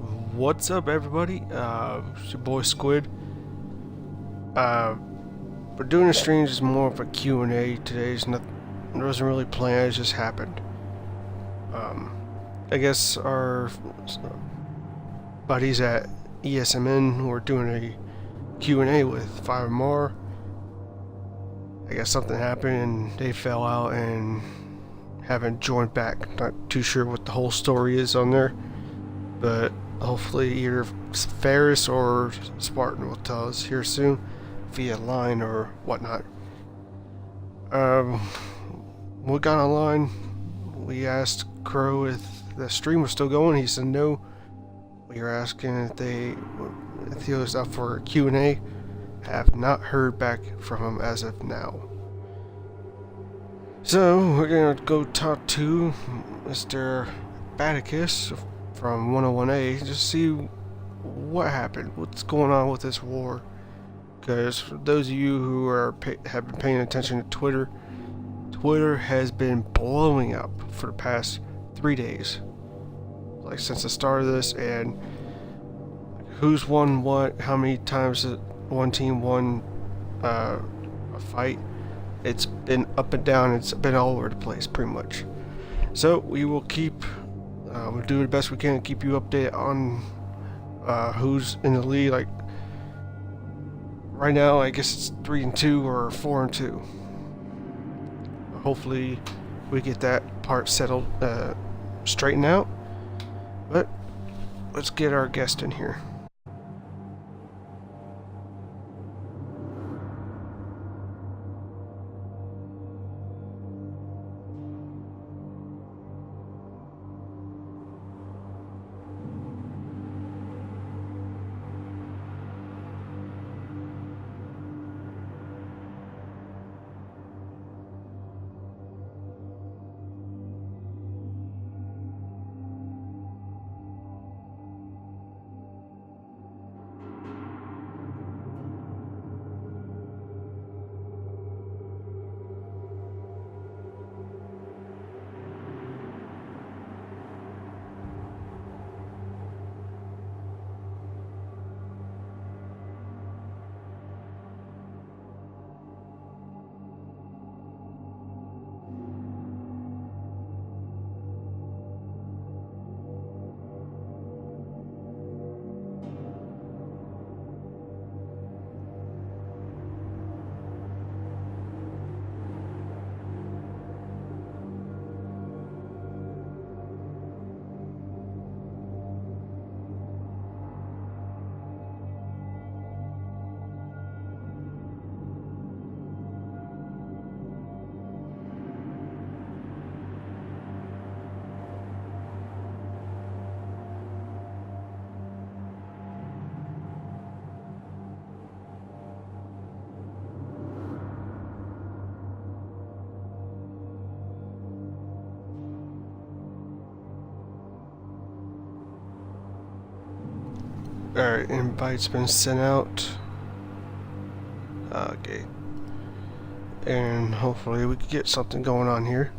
What's up, everybody? It's your boy Squid. Uh, we're doing a stream just more of a Q&A today. It wasn't really planned, it just happened. I guess our buddies at ESMN were doing a Q&A with 5 more. I guess something happened and they fell out and haven't joined back. Not too sure what the whole story is on there, but hopefully either Ferris or Spartan will tell us here soon via line or whatnot. We got online. We asked Crow if the stream was still going. He said no. We were asking if he was up for a Q&A. Have not heard back from him as of now. So we're gonna go talk to Mr. Batticus from 101A, just see what happened, what's going on with this war. Because for those of you who have been paying attention to Twitter has been blowing up for the past 3 days, like since the start of this, and who's won what, how many times one team won a fight. It's been up and down. It's been all over the place pretty much. So we will we'll do the best we can to keep you updated on who's in the lead. Like right now, I guess it's 3-2 or 4-2. Hopefully, we get that part settled, straightened out. But let's get our guest in here. Alright, invite's been sent out. Okay. And hopefully we can get something going on here.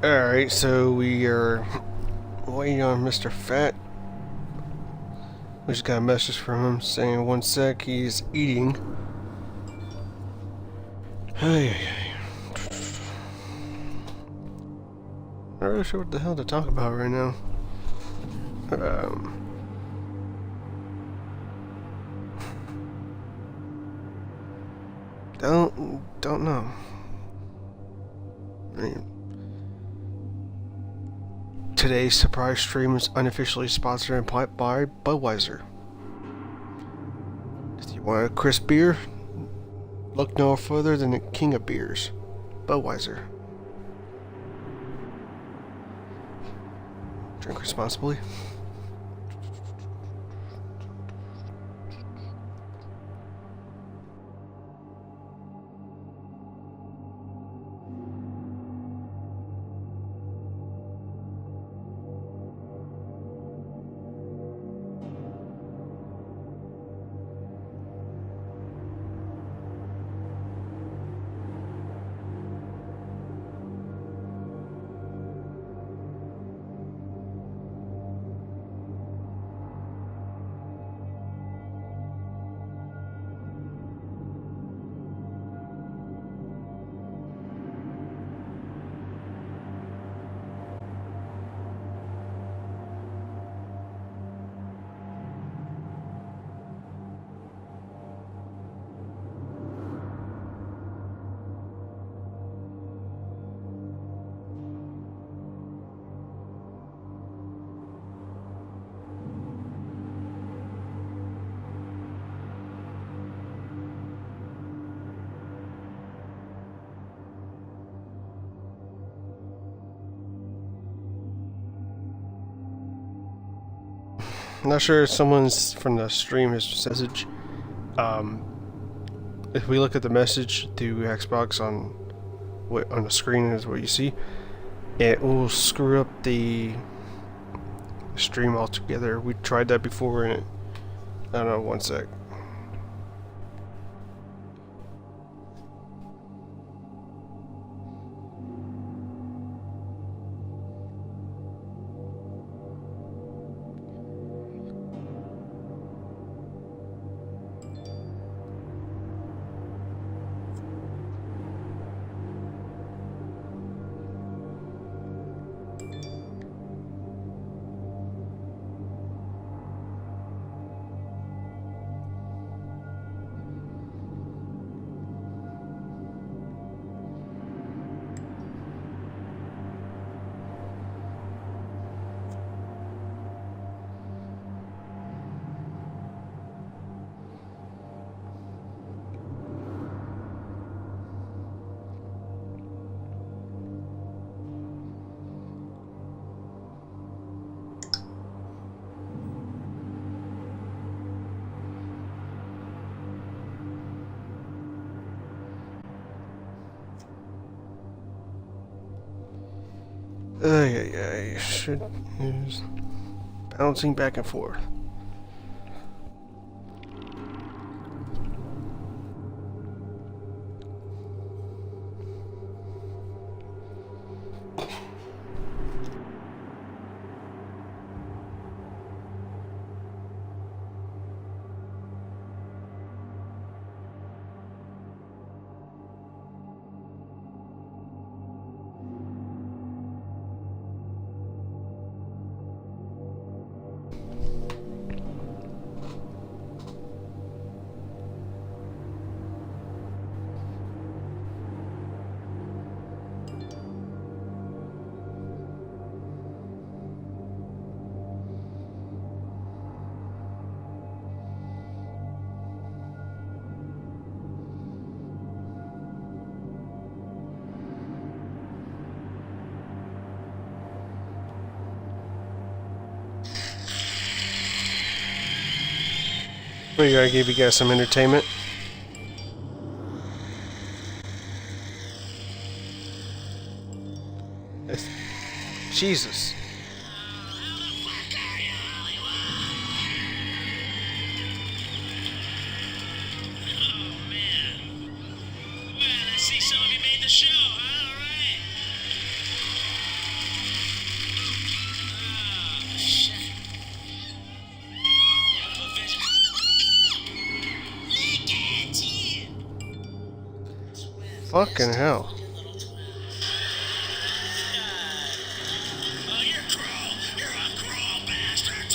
Alright, so we are waiting on Mr. Fat. We just got a message from him saying 1 sec, he's eating. Hey, not really sure what the hell to talk about right now. Don't know. I mean, today's surprise stream is unofficially sponsored and piped by Budweiser. If you want a crisp beer, look no further than the king of beers, Budweiser. Drink responsibly. I'm not sure if someone's from the stream has message. If we look at the message through Xbox on the screen is what you see, it will screw up the stream altogether. We tried that before and I don't know, one sec. Should use bouncing back and forth. We gotta give you guys some entertainment. Jesus. Fucking hell. Oh, you're a crawl, bastard.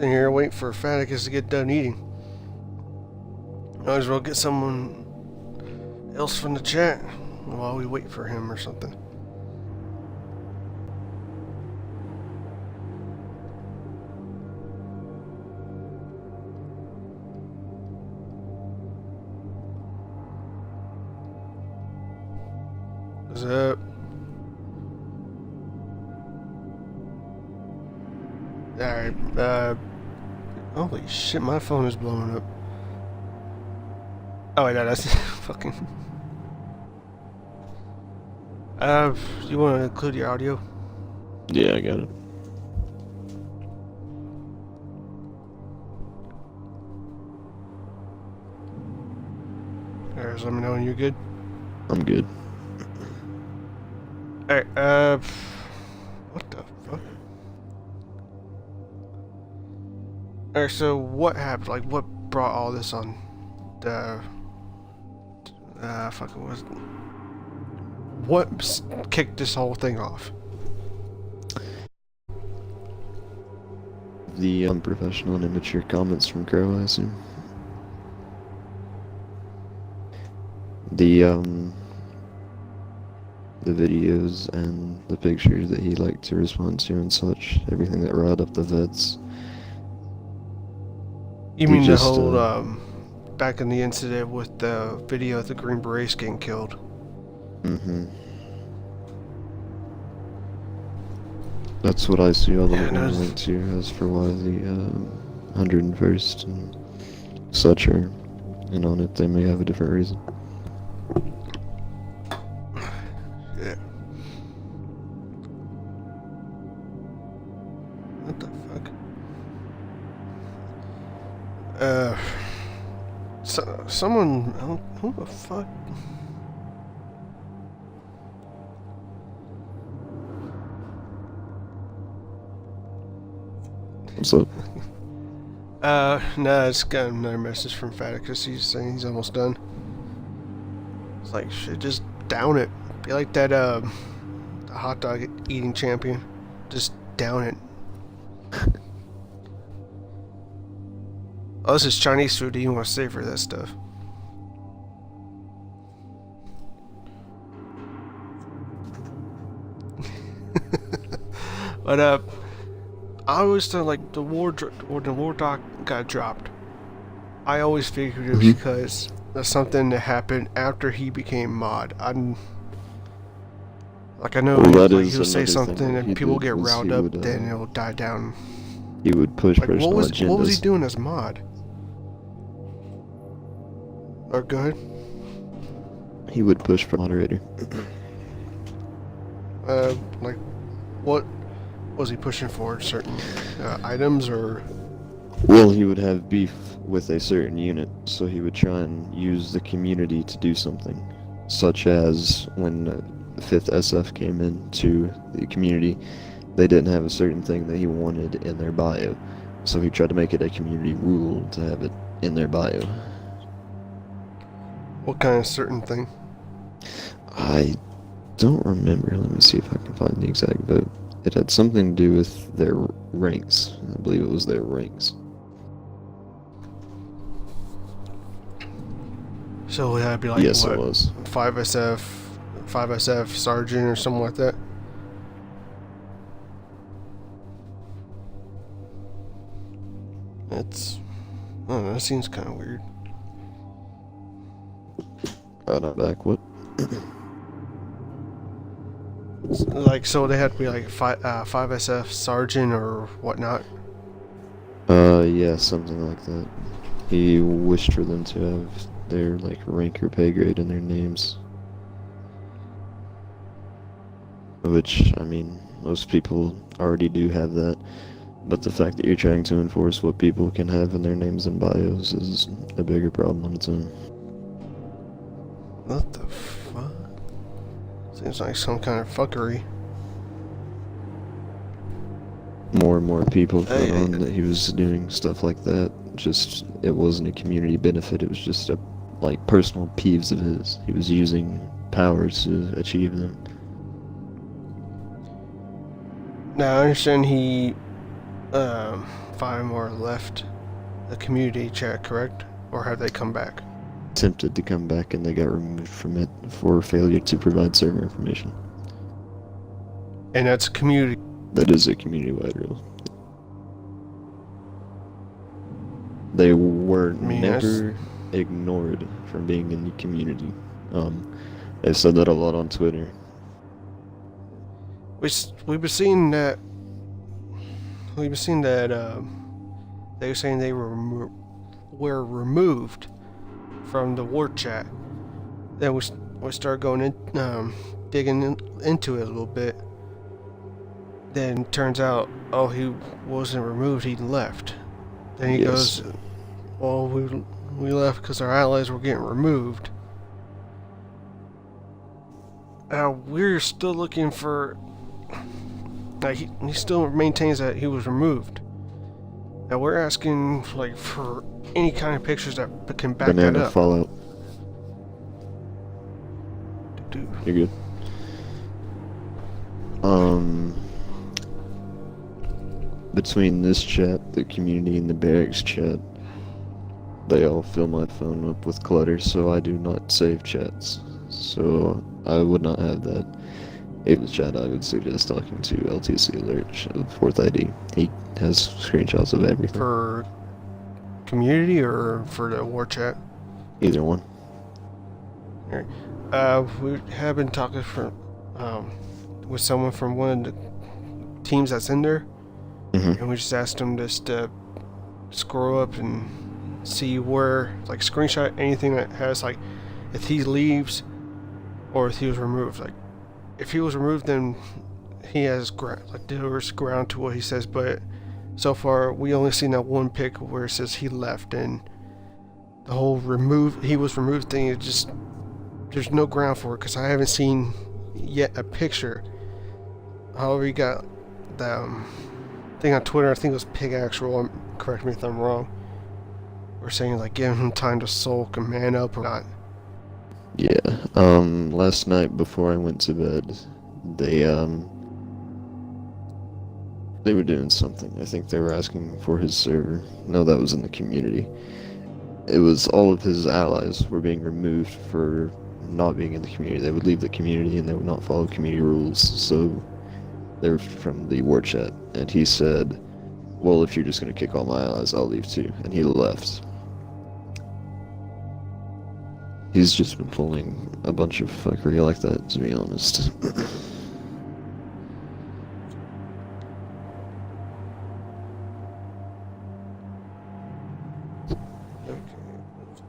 Sitting here waiting for Faticus to get done eating. Might as well get someone else from the chat while we wait for him or something. What's up? Alright, holy shit, my phone is blowing up. Oh wait, no, that's fucking... you want to include your audio? Yeah, I got it. Alright, so let me know when you're good. I'm good. Alright, what the fuck? Alright, so what happened? Like, what brought all this on? Fucking was... What kicked this whole thing off? The unprofessional and immature comments from Crow, I assume. The videos and the pictures that he liked to respond to and such, everything that riled up the vets. You mean the whole, back in the incident with the video of the Green Berets getting killed? Mm-hmm. That's what I see all the videos linked to as for why the 101st and such are in on it. They may have a different reason. Yeah. What the fuck? Someone... Who the fuck? What's up? Nah, it's got another message from Faticus. He's saying he's almost done. It's like, shit, just down it. Be like that, the hot dog eating champion. Just down it. Oh, this is Chinese food. You want to savor that stuff. But, I always thought, like, when the war doc got dropped, I always figured it was because of something that happened after he became mod. I know he'll say something and people get riled up, then it'll die down. He would push personal agendas. What was he doing as mod? Or go ahead. He would push for moderator. Like, what was he pushing for? Certain items, or? Well, he would have beef with a certain unit, so he would try and use the community to do something. Such as when the 5th SF came into the community, they didn't have a certain thing that he wanted in their bio. So he tried to make it a community rule to have it in their bio. What kind of certain thing? I don't remember. Let me see if I can find the exact vote. It had something to do with their ranks. I believe it was their ranks. So it had to be like, yes, what, it was 5SF sergeant or something like that? That's... I don't know, that seems kind of weird. Not back, what? Like, so they had to be like 5SF sergeant or whatnot? Yeah, something like that. He wished for them to have their, like, rank or pay grade in their names. Which, I mean, most people already do have that. But the fact that you're trying to enforce what people can have in their names and bios is a bigger problem on its own. What the fuck? Seems like some kind of fuckery. More and more people put on that he was doing stuff like that. Just, it wasn't a community benefit, it was just a, like, personal peeves of his. He was using powers to achieve them. Now, I understand he 5 more left the community chat, correct? Or have they come back? Attempted to come back and they got removed from it for failure to provide server information. And that's community. That is a community-wide rule. They were never ignored from being in the community. They said that a lot on Twitter. We've been seeing that. They were saying they were removed from the war chat. Then we started going in, digging into it a little bit. Then turns out, oh, he wasn't removed. He left. Then he goes, well, we left because our allies were getting removed. We're still looking for. He still maintains that he was removed. Now we're asking for any kind of pictures that can back that up. Fallout. Dude. You're good. Between this chat, the community, and the barracks chat, they all fill my phone up with clutter, so I do not save chats. So I would not have that. If it's chat, I would suggest talking to LTC Alert of 4th ID. He has screenshots of everything. For community or for the war chat? Either one. Alright. We have been talking with someone from one of the teams that's in there. And we just asked him just to scroll up and see where, screenshot anything that has, if he leaves or if he was removed. If he was removed, then he has there's ground to what he says, but so far we only seen that one pic where it says he left, and the whole he was removed thing, it just, there's no ground for it, because I haven't seen yet a picture. However, you got the thing on Twitter, I think it was Pig Actual, correct me if I'm wrong, we're saying give him time to sulk and man up or not. Yeah, last night before I went to bed, they were doing something. I think they were asking for his server. No, that was in the community. It was all of his allies were being removed for not being in the community. They would leave the community and they would not follow community rules, so they were from the war chat. And he said, well, if you're just going to kick all my allies, I'll leave too. And he left. He's just been pulling a bunch of fuckery like that, to be honest. Okay.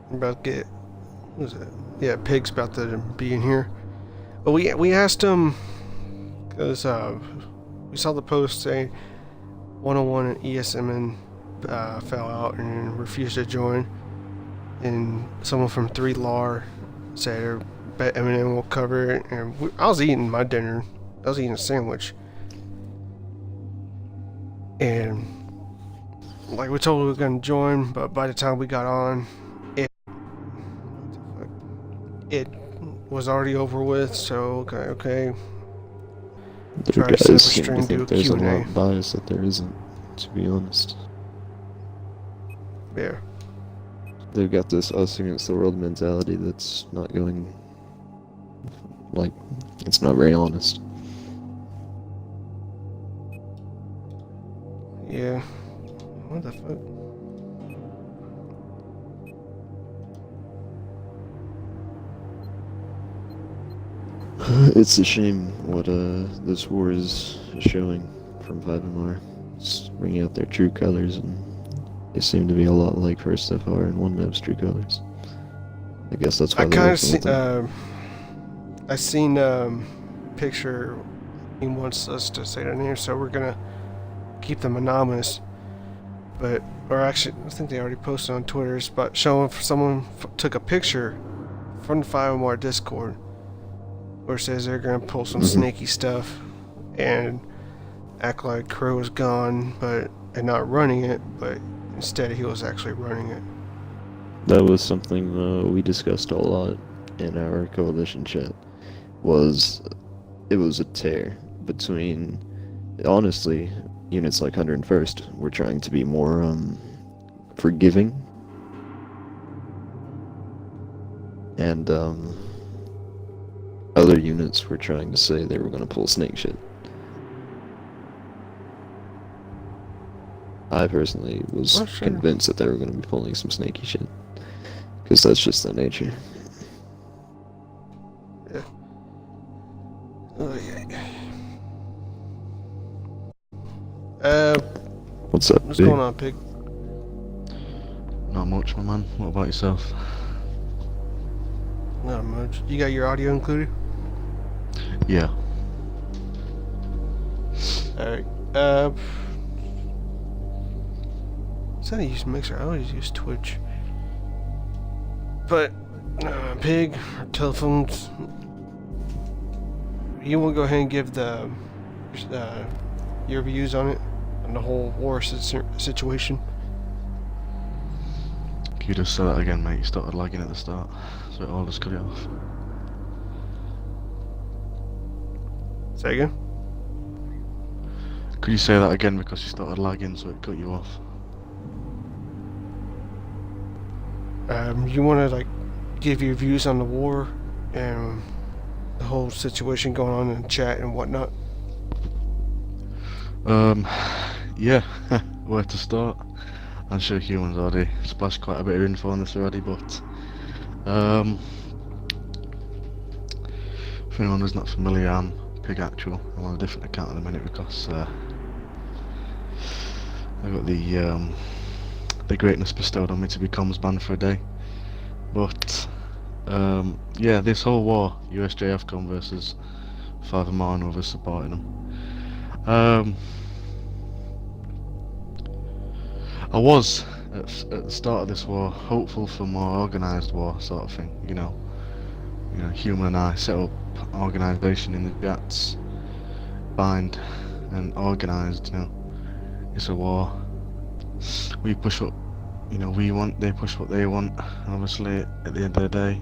I'm about to get... What is that? Yeah, Pig's about to be in here. But we asked him... Because we saw the post saying 101 and ESMN fell out and refused to join. And someone from 3LAR said, bet Eminem will cover it. And I was eating my dinner. I was eating a sandwich. And we told we were going to join, but by the time we got on, it was already over with. So, okay. There guys seem to think there's a lot of bias that there isn't, to be honest. Yeah. They've got this us against the world mentality that's not going, it's not very honest. Yeah. What the fuck? It's a shame what this war is showing from 5MR. It's bringing out their true colors, and they seem to be a lot like First FR and One Map's true colors. I guess that's why I seen picture. He wants us to say their name, so we're gonna keep them anonymous. Or actually, I think they already posted on Twitter. But showing someone took a picture from the 5MR Discord, where it says they're gonna pull some snaky stuff and act like Crow is gone, and not running it, but instead he was actually running it. That was something we discussed a lot in our coalition chat. It was a tear between, honestly, units like 101st were trying to be more forgiving, and other units were trying to say they were going to pull snake shit. I personally was convinced that they were going to be pulling some snaky shit, because that's just their nature. Yeah. Oh, yeah. What's up, What's Big? going on, Pig? Not much, my man. What about yourself? Not much. You got your audio included? Yeah. Alright. So I use Mixer. I always use Twitch. But, Pig, or telephones. You want to go ahead and give the your views on it, on the whole war situation? Can you just say that again, mate? You started lagging at the start, so I'll just cut it off. Say again? Could you say that again because you started lagging, so it cut you off? You want to like give your views on the war and the whole situation going on in the chat and whatnot? Yeah. Where to start? I'm sure humans already splashed quite a bit of info on this already, but if anyone who's not familiar, I'm Pig Actual. I'm on a different account at the minute because I got the greatness bestowed on me to be comms banned for a day. But yeah, this whole war, USJFCOM versus 5 and more and others supporting them. I was at the start of this war hopeful for more organised war sort of thing. You know, Human and I set up organisation in the chats, bind and organised. You know, it's a war. We push what we want, they push what they want. And obviously, at the end of the day,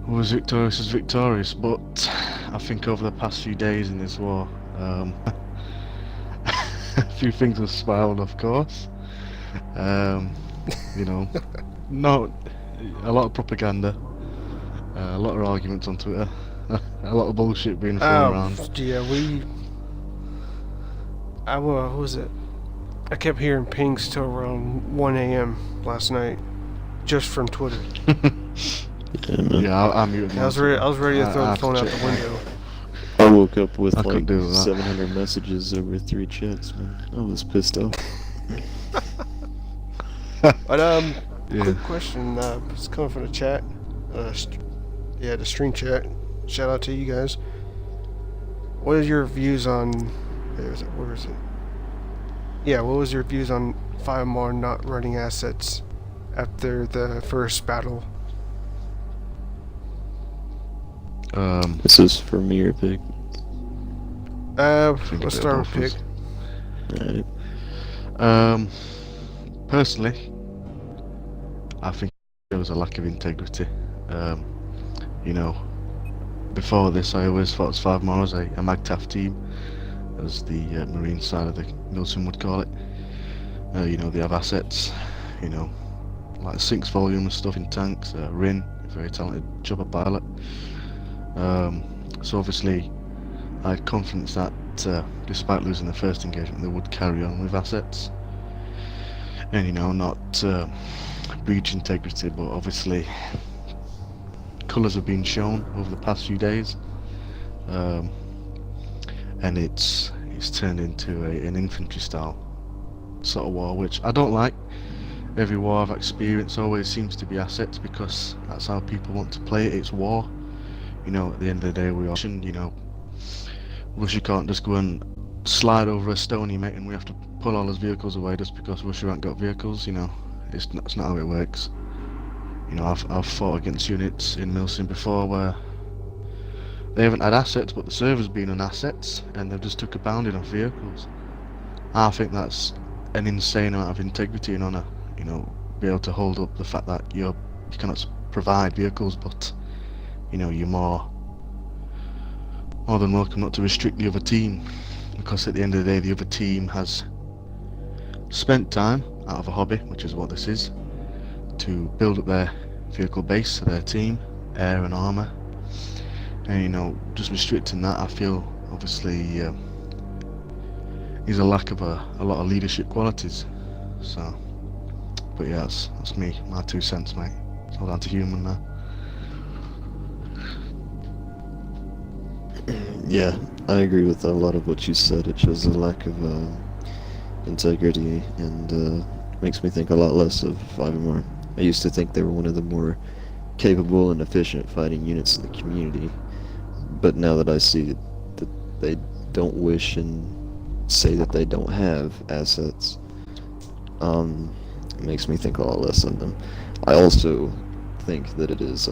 who was victorious is victorious. But I think over the past few days in this war, a few things have spiraled, of course. No, a lot of propaganda, a lot of arguments on Twitter, a lot of bullshit being thrown around. Yeah, what was it? I kept hearing pings till around 1 a.m. last night, just from Twitter. Yeah, I muted I was ready to throw the phone out the window. I woke up with I like do that. 700 messages over 3 chats, man. I was pissed off. But Yeah. quick question. It's coming from the chat. Yeah, the stream chat. Shout out to you guys. What is your views on? Where is it? Yeah, what was your views on 5 more not running assets after the first battle? This is for me or Pig? Let's start with Pig. Alright. Personally, I think there was a lack of integrity. Before this, I always thought 5 more as a MAGTAF team, as the Marine side of the Milsim would call it. They have assets, like 6 volume of stuff in tanks, Rin, a very talented chopper pilot. So obviously, I had confidence that despite losing the first engagement, they would carry on with assets. And not breach integrity, but obviously colours have been shown over the past few days, and it's turned into an infantry style sort of war, which I don't like. Every war I've experienced always seems to be assets, because that's how people want to play it. It's war. At the end of the day, we are. Russia can't just go and slide over a stony, mate, and we have to pull all his vehicles away just because Russia ain't got vehicles. It's not how it works. I've fought against units in Milsim before where they haven't had assets, but the server's been on assets, and they've just took a pounding off vehicles. I think that's an insane amount of integrity and honour. Be able to hold up the fact that you cannot provide vehicles, but you're more than welcome not to restrict the other team, because at the end of the day, the other team has spent time out of a hobby, which is what this is, to build up their vehicle base, their team, air and armor, and you know, just restricting that, I feel obviously is a lack of a lot of leadership qualities. So, but yeah, that's me, my 2 cents, mate. It's all down to human now. Yeah, I agree with a lot of what you said. It shows a lack of integrity and makes me think a lot less of 5MR. I used to think they were one of the more capable and efficient fighting units in the community, but now that I see that they don't wish and say that they don't have assets, it makes me think a lot less of them. I also think that it's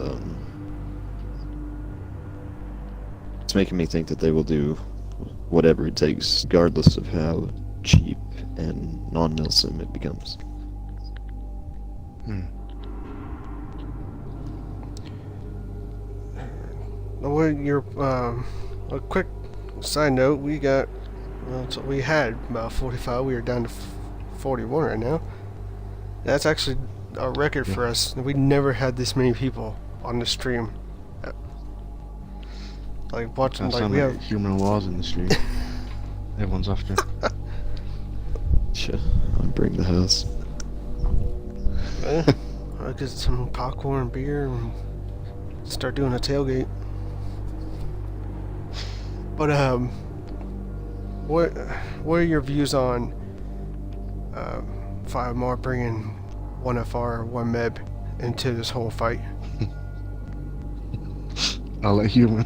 making me think that they will do whatever it takes, regardless of how cheap and non-Milsim it becomes. What your a quick side note? We got so we had about 45. We are down to 41 right now. That's actually a record for us. We never had this many people on the stream. Like watching, like we have human wars in the street. Everyone's after. Sure, I'll bring the house. I'll get some popcorn, beer, and start doing a tailgate. But what are your views on 5MR bringing 1FR, 1MEB into this whole fight? I'll let human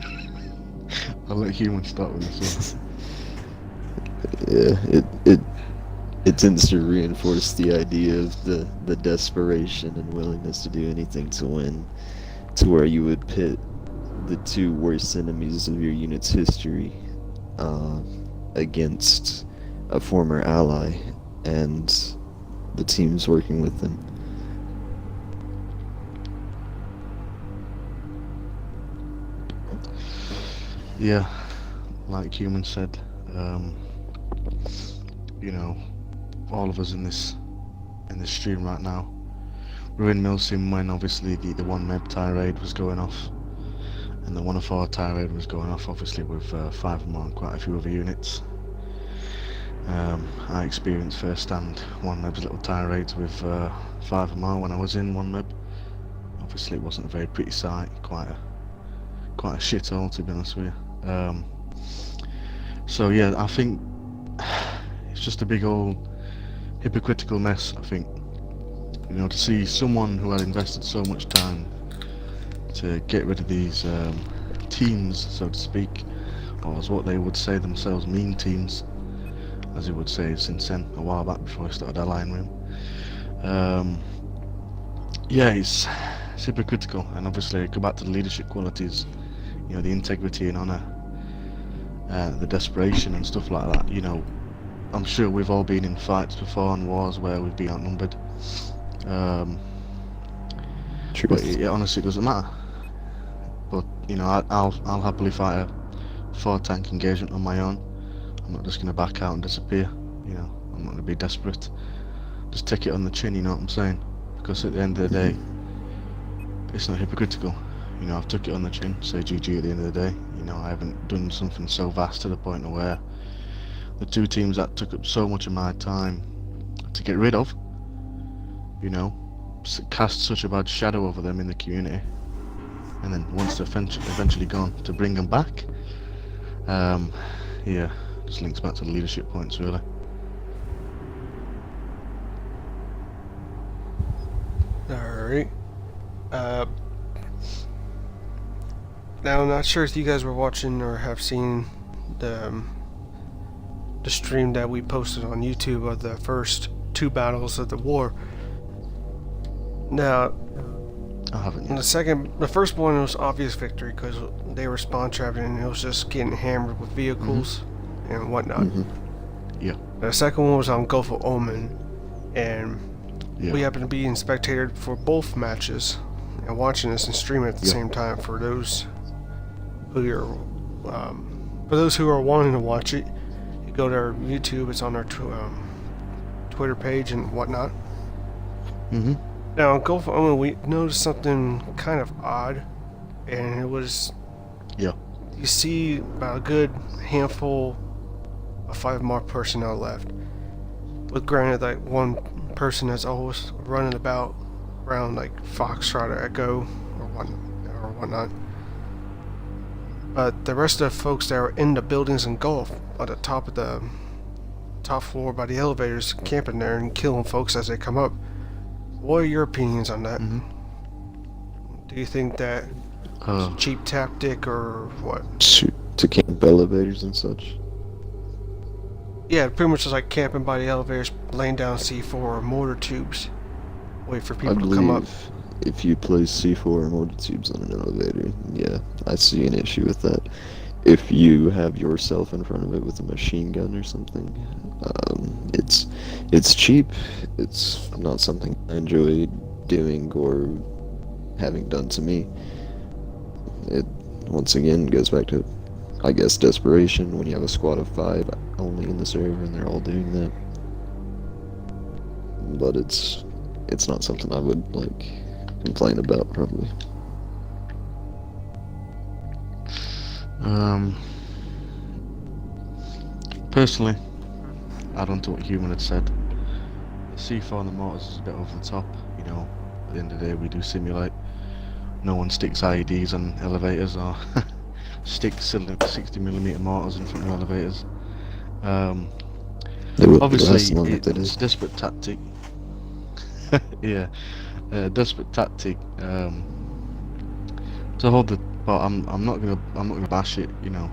start with this one. Yeah, it tends to reinforce the idea of the desperation and willingness to do anything to win, to where you would pit the 2 worst enemies of your unit's history against a former ally and the teams working with them. Yeah, like human said, you know, all of us in this stream right now, we're in Milsim when obviously the 1MEB tirade was going off, and the 1FR tirade was going off, obviously with 5MR and quite a few other units. I experienced firsthand 1MEB's little tirades with 5MR when I was in 1MEB. Obviously it wasn't a very pretty sight, quite a shithole, to be honest with you. So yeah, I think it's just a big old hypocritical mess. I think, you know, to see someone who had invested so much time to get rid of these teams, so to speak, or as what they would say themselves, mean teams, as he would say since then, a while back before I started allying with him. Yeah, it's hypocritical, and obviously go back to the leadership qualities, you know, the integrity and honour, the desperation and stuff like that. You know, I'm sure we've all been in fights before and wars where we've been outnumbered. But it honestly doesn't matter. But you know, I'll happily fight a 4-tank engagement on my own. I'm not just going to back out and disappear. You know, I'm not going to be desperate. Just take it on the chin. You know what I'm saying? Because at the end of the day, it's not hypocritical. You know, I've took it on the chin, say GG at the end of the day. You know, I haven't done something so vast to the point of where the 2 teams that took up so much of my time to get rid of, you know, cast such a bad shadow over them in the community, and then once they're eventually gone, to bring them back, yeah, just links back to the leadership points, really. Alright. Now, I'm not sure if you guys were watching or have seen the stream that we posted on YouTube of the first 2 battles of the war. Now, I haven't yet. The first one was obvious victory because they were spawn trapping and it was just getting hammered with vehicles and whatnot. Yeah. The second one was on Gulf of Omen, and we happened to be in spectator for both matches and watching this and streaming at the same time. For those who are wanting to watch it, you you go to our YouTube, it's on our Twitter page and whatnot. Mm-hmm. Now, Gulf Omen, we noticed something kind of odd, and it was Yeah. you see about a good handful of 5 more personnel left. With granted, like one person that's always running about around like Foxtrot or Echo or whatnot. But the rest of the folks that are in the buildings in Gulf on the top of the top floor by the elevators, camping there and killing folks as they come up. What are your opinions on that? Mm-hmm. Do you think that it's a cheap tactic or what? To camp elevators and such. Yeah, pretty much just like camping by the elevators, laying down C4 or mortar tubes. Wait for people to come up. If you place C4 or mortar tubes on an elevator, yeah, I see an issue with that. If you have yourself in front of it with a machine gun or something, it's cheap. It's not something I enjoy doing or having done to me. It once again goes back to, I guess, desperation when you have a squad of 5 only in the server and they're all doing that. But it's not something I would like complain about probably. Personally, I don't know what Human had said. The C4 and the mortars is a bit over the top, you know. At the end of the day, we do simulate. No one sticks IEDs on elevators or sticks 60mm mortars in front of elevators. Obviously, it's a desperate tactic. Yeah, desperate tactic to hold the. But I'm not gonna bash it, you know.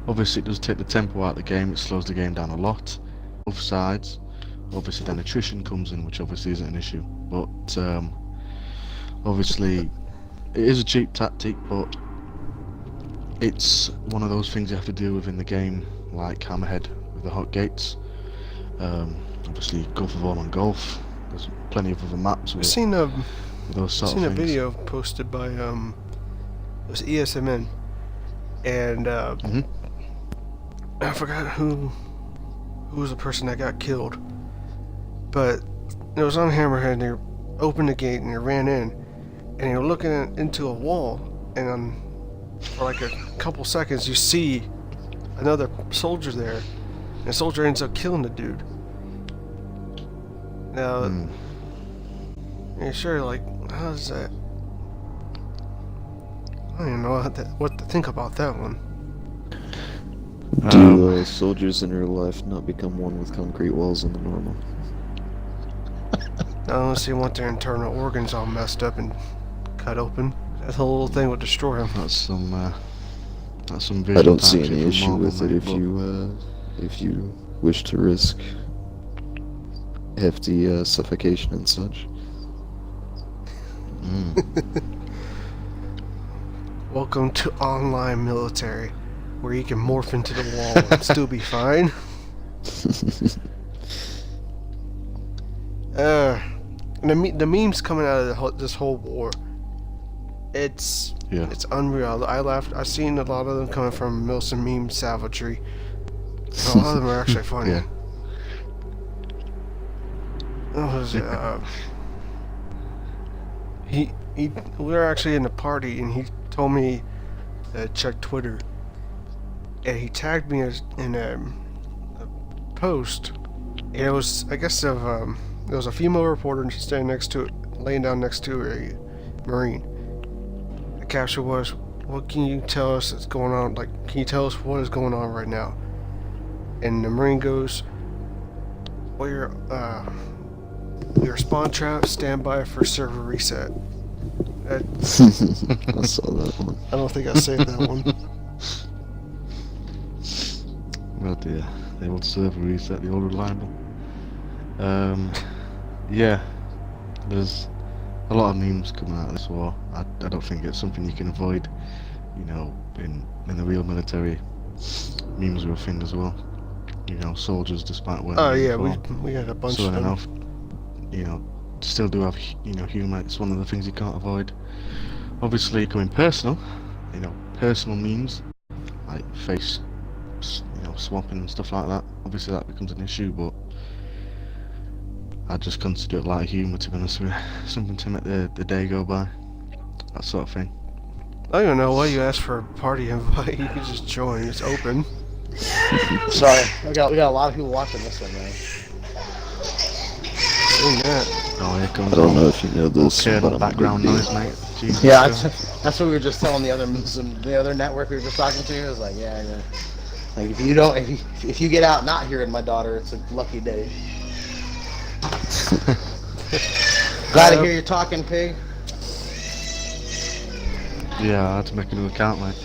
Obviously, it does take the tempo out of the game. It slows the game down a lot, both sides. Obviously, then attrition comes in, which obviously isn't an issue. But obviously, it is a cheap tactic, but it's one of those things you have to deal with in the game, like Hammerhead with the hot gates. Obviously, Gulf of Oman Golf. There's plenty of other maps with, I've seen with those sort of things. a video posted by it was ESMN, and I forgot who was the person that got killed, but it was on Hammerhead. And they opened the gate and they ran in, and they were looking into a wall, and for like a couple seconds you see another soldier there, and the soldier ends up killing the dude. Now, you're sure, like, how does that? I don't even know what to think about that one. Do soldiers in real life not become one with concrete walls in the normal? Not unless they want their internal organs all messed up and cut open. That whole thing would destroy them. That's some I don't see any issue with it if you wish to risk hefty suffocation and such. Welcome to online military, where you can morph into the wall and still be fine. And the memes coming out of this whole war, it's unreal. I laughed. I've seen a lot of them coming from Milsim meme savagery. A lot of them are actually funny. Yeah. What was it? We were actually in a party, and he told me to check Twitter, and he tagged me in a post. And it was, I guess, there was a female reporter, and she's standing next to it, laying down next to a Marine. The caption was, "What can you tell us that's going on? Like, can you tell us what is going on right now?" And the Marine goes, "Well, your spawn trap, stand by for server reset." I saw that one. I don't think I saved that one. Oh dear, the old server reset, the old reliable. Yeah, there's a lot of memes coming out of this war. I don't think it's something you can avoid. You know, in the real military, memes are a thing as well. You know, soldiers, despite when. Oh yeah, we had a bunch of them. Enough, you know, still do have, you know, humour. It's one of the things you can't avoid. Obviously, coming personal, you know, personal memes like face, you swapping and stuff like that. Obviously that becomes an issue, but I just consider it light humour, to be honest with you. Something to make the day go by. That sort of thing. I don't even know why you asked for a party invite. You can just join. It's open. Sorry, we got a lot of people watching this one, man. Doing that. Oh, here comes I don't know if you know this, okay, but I'm background a big noise, mate. Jesus Yeah, Christ. that's what we were just telling the other network we were just talking to. It was like, yeah. Like if you get out not hearing my daughter, it's a lucky day. Glad to hear you talking, Pig. Yeah, I had to make a new account, mate.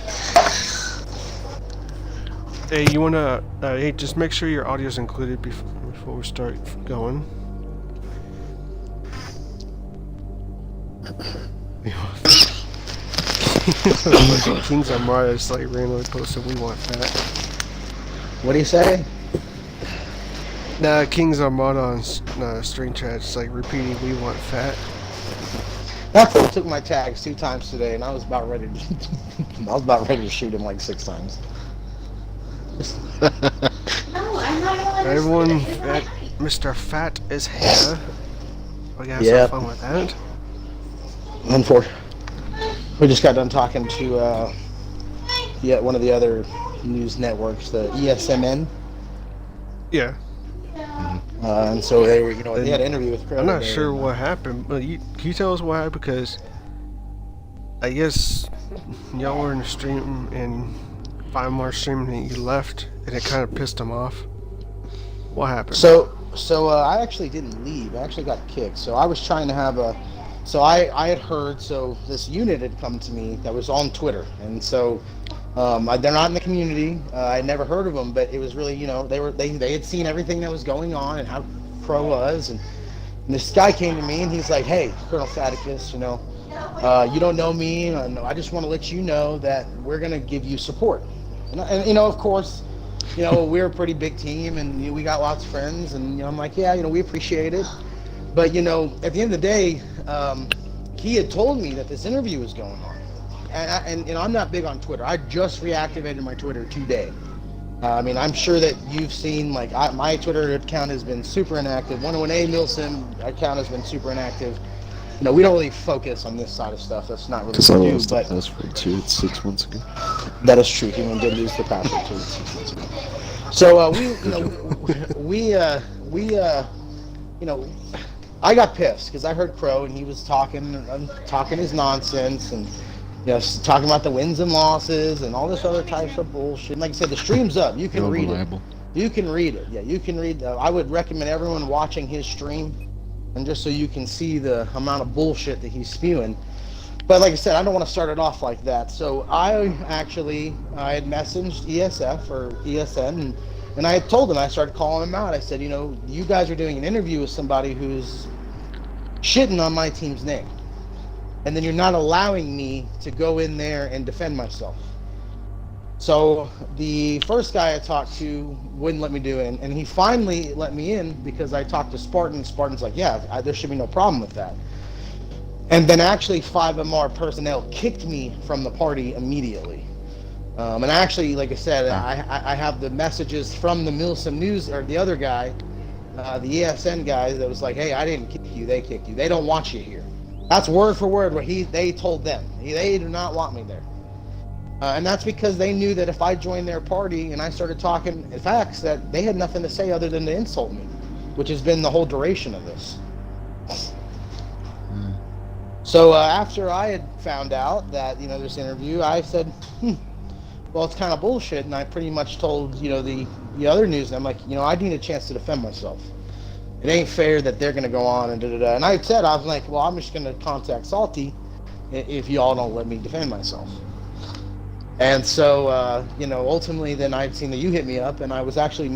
Hey, you wanna? Hey, just make sure your audio's included before we start going. King's Armada is like randomly posted. We want fat. What do you say? Nah, King's Armada on string chat. It's like repeating. We want fat. That fool took my tags 2 times today, and I was about ready to shoot him like 6 times. No, I'm not gonna let her Everyone, sleep. fat, Mr. Fat is here. We gotta Yeah. have some fun with that. Unfortunately, we just got done talking to one of the other news networks, the ESMN, Yeah. and so they were, they had an interview with Crow. I'm not today, sure and, what happened, but can you tell us what happened? Because I guess y'all were in the stream and 5 more streaming and you left, and it kind of pissed him off. What happened? So I actually didn't leave. I actually got kicked. So I was trying to have a. So I had heard. So this unit had come to me that was on Twitter, and so they're not in the community. I had never heard of them, but it was really, they had seen everything that was going on and how Crow was, and this guy came to me and he's like, "Hey, Colonel Faticus, you don't know me, and I just want to let you know that we're gonna give you support." And of course, we're a pretty big team, and we got lots of friends, and I'm like, yeah, we appreciate it. But at the end of the day, he had told me that this interview was going on, and I'm not big on Twitter. I just reactivated my Twitter today. I'm sure that you've seen, like, my Twitter account has been super inactive. 101A Milsim account has been super inactive. We don't really focus on this side of stuff. That's not really Because I what we do. lost the But password to it 6 months ago. that is true. He did lose the password to it. So I got pissed because I heard Crow and he was talking his nonsense and talking about the wins and losses and all this other types of bullshit. And like I said, the stream's up. You can read it. You can read it. Yeah, you can read. I would recommend everyone watching his stream, and just so you can see the amount of bullshit that he's spewing. But like I said, I don't want to start it off like that. So I had messaged ESF or ESN, and I had told them, I started calling them out. I said, you guys are doing an interview with somebody who's shitting on my team's name. And then you're not allowing me to go in there and defend myself. So the first guy I talked to wouldn't let me do it, and he finally let me in because I talked to Spartan. Spartan's like, yeah, there should be no problem with that. And then actually 5 MR personnel kicked me from the party immediately. And actually, like I said, I have the messages from the Milsim News, or the other guy, the ESN guy, that was like, hey, I didn't kick you, they kicked you. They don't want you here. That's word for word what they told them. They do not want me there. And that's because they knew that if I joined their party and I started talking facts, that they had nothing to say other than to insult me, which has been the whole duration of this. So after I had found out that, this interview, I said, well, it's kind of bullshit. And I pretty much told, the other news, and I'm like, I need a chance to defend myself. It ain't fair that they're going to go on and da-da-da. And I said, I was like, well, I'm just going to contact Salty if y'all don't let me defend myself. And so, ultimately then I'd seen that you hit me up, and I was actually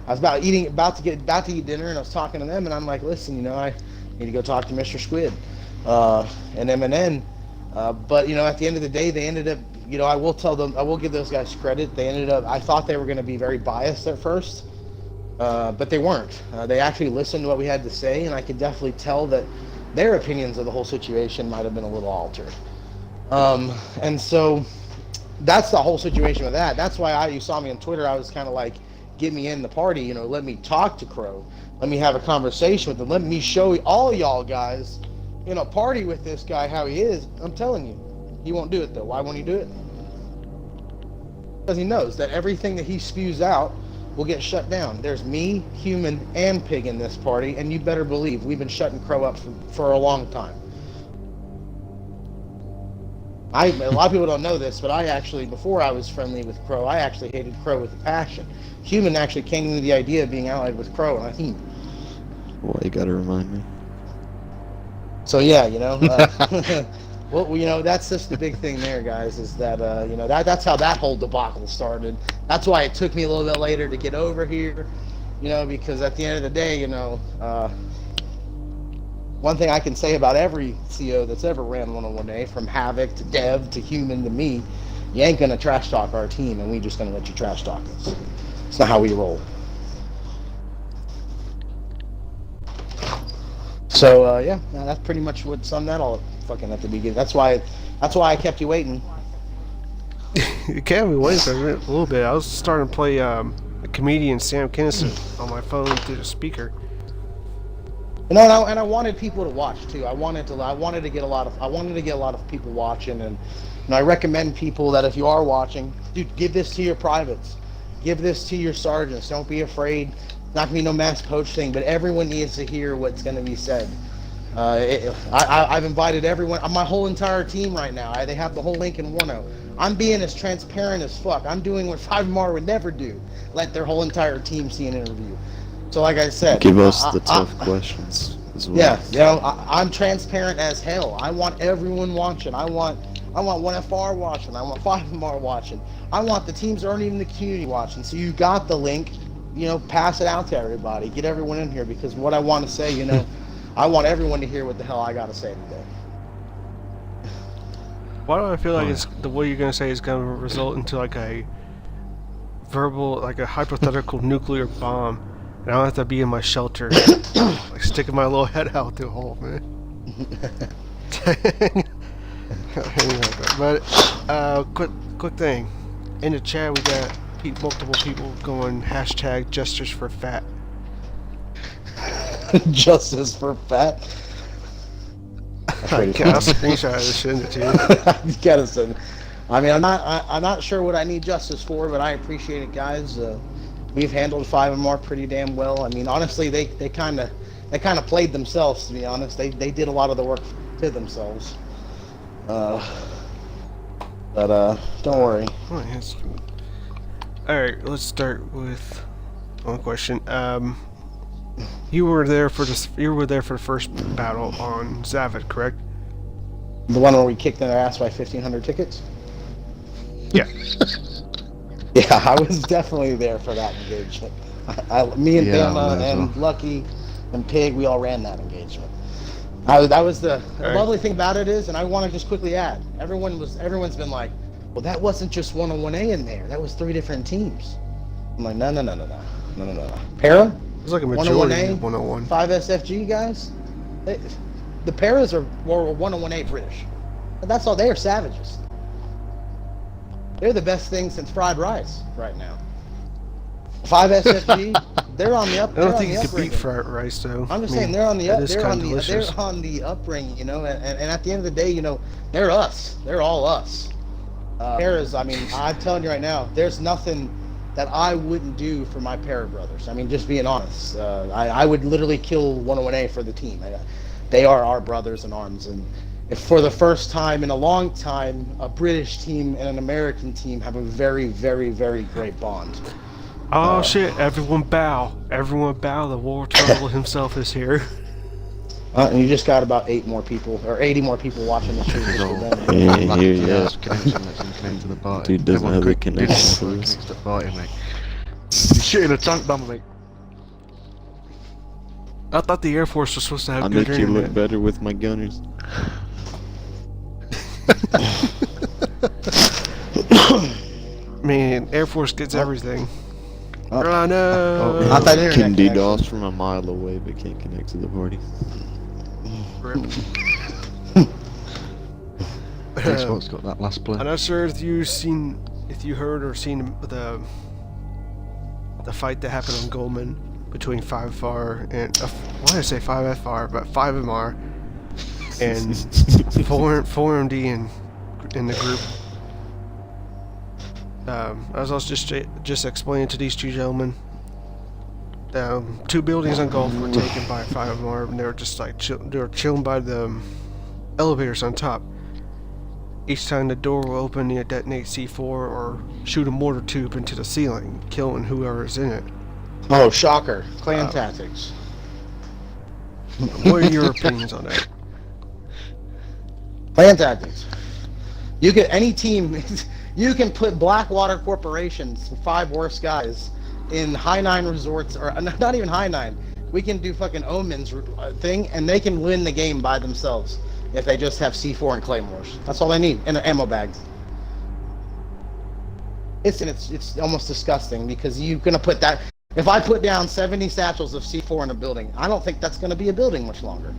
about to eat dinner, and I was talking to them, and I'm like, listen, I need to go talk to Mr. Squid and MNN. But, at the end of the day, they ended up, I will give those guys credit. They ended up, I thought they were going to be very biased at first, but they weren't. They actually listened to what we had to say, and I could definitely tell that their opinions of the whole situation might have been a little altered. And so that's the whole situation with that. That's why you saw me on Twitter. I was kind of like, get me in the party, you know, let me talk to Crow, let me have a conversation with him, let me show all y'all guys, you know, party with this guy how he is. I'm telling you, he won't do it though. Why won't he do it? Because he knows that everything that he spews out will get shut down. There's me, human, and pig in this party, and you better believe we've been shutting Crow up for a long time. A lot of people don't know this, but I actually, before I was friendly with Crow, I actually hated Crow with a passion. Human actually came to the idea of being allied with Crow, and I think. Well, you gotta remind me. So yeah, you know, well, you know, that's just the big thing there, guys, is that you know, that's how that whole debacle started. That's why it took me a little bit later to get over here, you know, because at the end of the day, you know, one thing I can say about every CO that's ever ran 101A, from Havoc to Dev to Human to me, you ain't gonna trash talk our team, and we just gonna let you trash talk us. It's not how we roll. So yeah, that's pretty much what summed that all up fucking at the beginning. That's why I kept you waiting. You can't be waiting for a little bit. I was starting to play a comedian Sam Kinison on my phone through the speaker. You know, and I wanted people to watch too. I wanted to get a lot of people watching, and you know, I recommend people that if you are watching, dude, give this to your privates, give this to your sergeants. Don't be afraid. Not gonna be no mass poach thing, but everyone needs to hear what's gonna be said. I've invited everyone, my whole entire team right now. They have the whole link in 1.0. I'm being as transparent as fuck. I'm doing what 5MAR would never do. Let their whole entire team see an interview. So like I said, give us the tough questions as well. Yeah, you know, I'm transparent as hell. I want everyone watching. I want 1FR watching. I want 5MAR watching. I want the teams that aren't even in the community watching. So you got the link, you know, pass it out to everybody. Get everyone in here, because what I want to say, you know, I want everyone to hear what the hell I got to say today. Why do I feel like it's the way you're gonna say is gonna result into like a verbal, like a hypothetical nuclear bomb, and I don't have to be in my shelter, like sticking my little head out the hole, man. But quick thing, in the chat we got multiple people going hashtag justice for fat. Justice for fat. I'll screenshot this shit into you. You gotta send. I mean, I'm not sure what I need justice for, but I appreciate it, guys. We've handled 5MR pretty damn well. I mean, honestly, they kind of played themselves. To be honest, they did a lot of the work to themselves. But don't worry. All right, let's start with one question. You were there for the first battle on Zavid, correct? The one where we kicked their ass by 1,500 tickets? Yeah. Yeah, I was definitely there for that engagement. Me and Bama and Lucky and Pig, we all ran that engagement. That was the lovely thing about it is, and I want to just quickly add, everyone's been like, well, that wasn't just 101A in there. That was 3 different teams. I'm like, no. Para? It's like a majority 101A, of 101. 5SFG guys? The Paras were 101A British. But that's all. They are savages. They're the best thing since fried rice right now. 5SFG, they're on the up. I don't think you could beat fried rice though. I'm just saying they're on the up. They're on the upbringing, you know. And at the end of the day, you know, they're us. They're all us. Paras. I mean, I'm telling you right now, there's nothing that I wouldn't do for my para brothers. I mean, just being honest, I would literally kill 101A for the team. They are our brothers in arms, and if for the first time in a long time, a British team and an American team have a very, very, very great bond. Oh shit! Everyone bow! Everyone bow! The War Turtle himself is here. And you just got about 80 more people watching the stream. Connect to the party. Dude doesn't have a connection to this. To the party, mate. You're shooting a tank bomber, mate. I thought the Air Force was supposed to have I good make you internet. look better with my gunners. Man, Air Force gets everything. Oh. Run up! Not that internet Can connection. DDoS from a mile away, but can't connect to the party. Rip. Facebook's got that last play. I'm not sure if you heard or seen the fight that happened on Goldman between 5FR and why did I say 5FR, but 5MR and 4MD in the group. I was also just explaining to these two gentlemen. 2 buildings on Gulf were taken by 5MR, and they were just like they were chilling by the elevators on top. Each time the door will open, you detonate C4 or shoot a mortar tube into the ceiling, killing whoever is in it. Oh, shocker! Clan tactics. What are your opinions on that? Clan tactics. You can any team. You can put Blackwater Corporation's 5 worst guys in High 9 resorts, or not even High 9. We can do fucking Omen's thing, and they can win the game by themselves if they just have C4 and Claymores. That's all they need, and ammo bags. It's almost disgusting because you're gonna put that. If I put down 70 satchels of C4 in a building, I don't think that's gonna be a building much longer.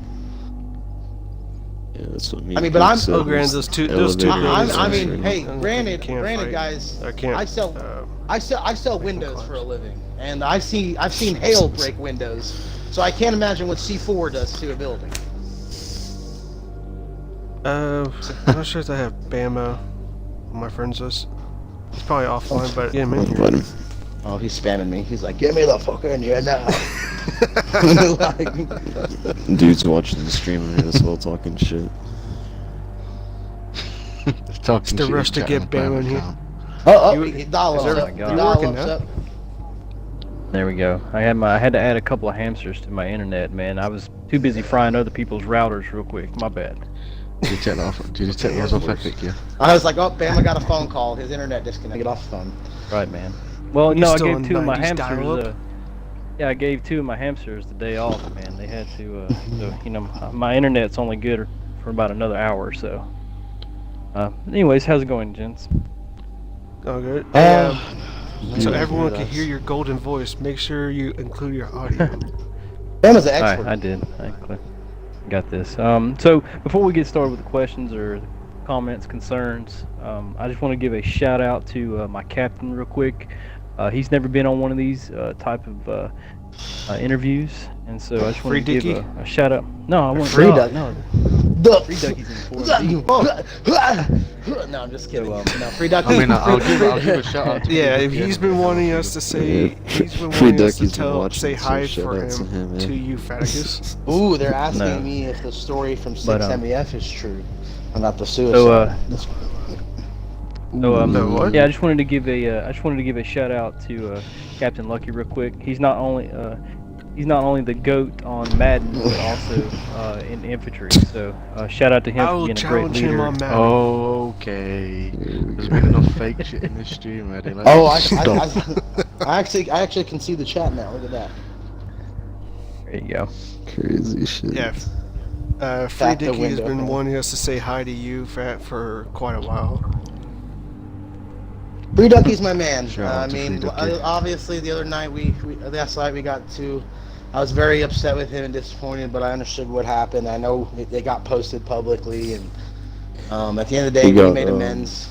Yeah, that's what I mean, but I'm Oh, granted, those two buildings. I mean, hey, I don't think granted, you can fight. guys, I can't. I sell windows for a living, and I've seen hail break windows, so I can't imagine what C4 does to a building. I'm not sure if I have Bama on my friends list. He's probably offline, but get him in here. Oh, he's spamming me. He's like, "Get me the fuck in here now." Dude's watching the stream and hear us all talking shit. It's the rush to get Bama in here. Dollar there- up. you Dollar working ups now? up. There we go. I had to add a couple of hamsters to my internet, man. I was too busy frying other people's routers real quick. My bad. Did you take that off? Did you take those off Epic? Yeah. I was like, "Oh, Bama got a phone call. His internet disconnected. Get off the phone." Right, man. Well, You no, I still gave on 2 of my 90s hamsters. dial-up? Yeah, I gave 2 of my hamsters the day off, man. They had to, so, my internet's only good for about another hour or so. Anyways, how's it going, gents? Oh, good. So Yeah, everyone can that's- hear your golden voice. Make sure you include your audio. Bama's an Alright, expert. I did. I got this. So before we get started with the questions or comments, concerns, I just want to give a shout out to my captain real quick. He's never been on one of these type of interviews, and so I just want Free to give Dickie? a shout out. No, I want Free no, Duck. no. The Free Ducky's in 4. No, I'm just kidding. So, No, Free Duck. I mean, I'll give a shout out to Yeah, Free Ducky. he's been wanting us to say. He's been Free wanting us to Ducky's been watching, say so hi shout for out to him, to yeah. you, Faticus. Ooh, they're asking No. me if the story from 6 But, MEF is true about the suicide. The what? Yeah, I just wanted to give a shout out to Captain Lucky real quick. He's not only the GOAT on Madden, but also in infantry. So shout out to him I for will being a great challenge him leader. on Madden. Okay. There's been enough fake shit in this stream already. Like, Oh, I actually can see the chat now. Look at that. There you go. Crazy shit. Yeah. Free Back the Dickie has window, been man. wanting us to say hi to you, Fat, for quite a while. Free Ducky's my man. Shout I out to mean, Free Ducky. obviously the other night last night we got to. I was very upset with him and disappointed, but I understood what happened. I know they got posted publicly, and at the end of the day, He we got, made amends.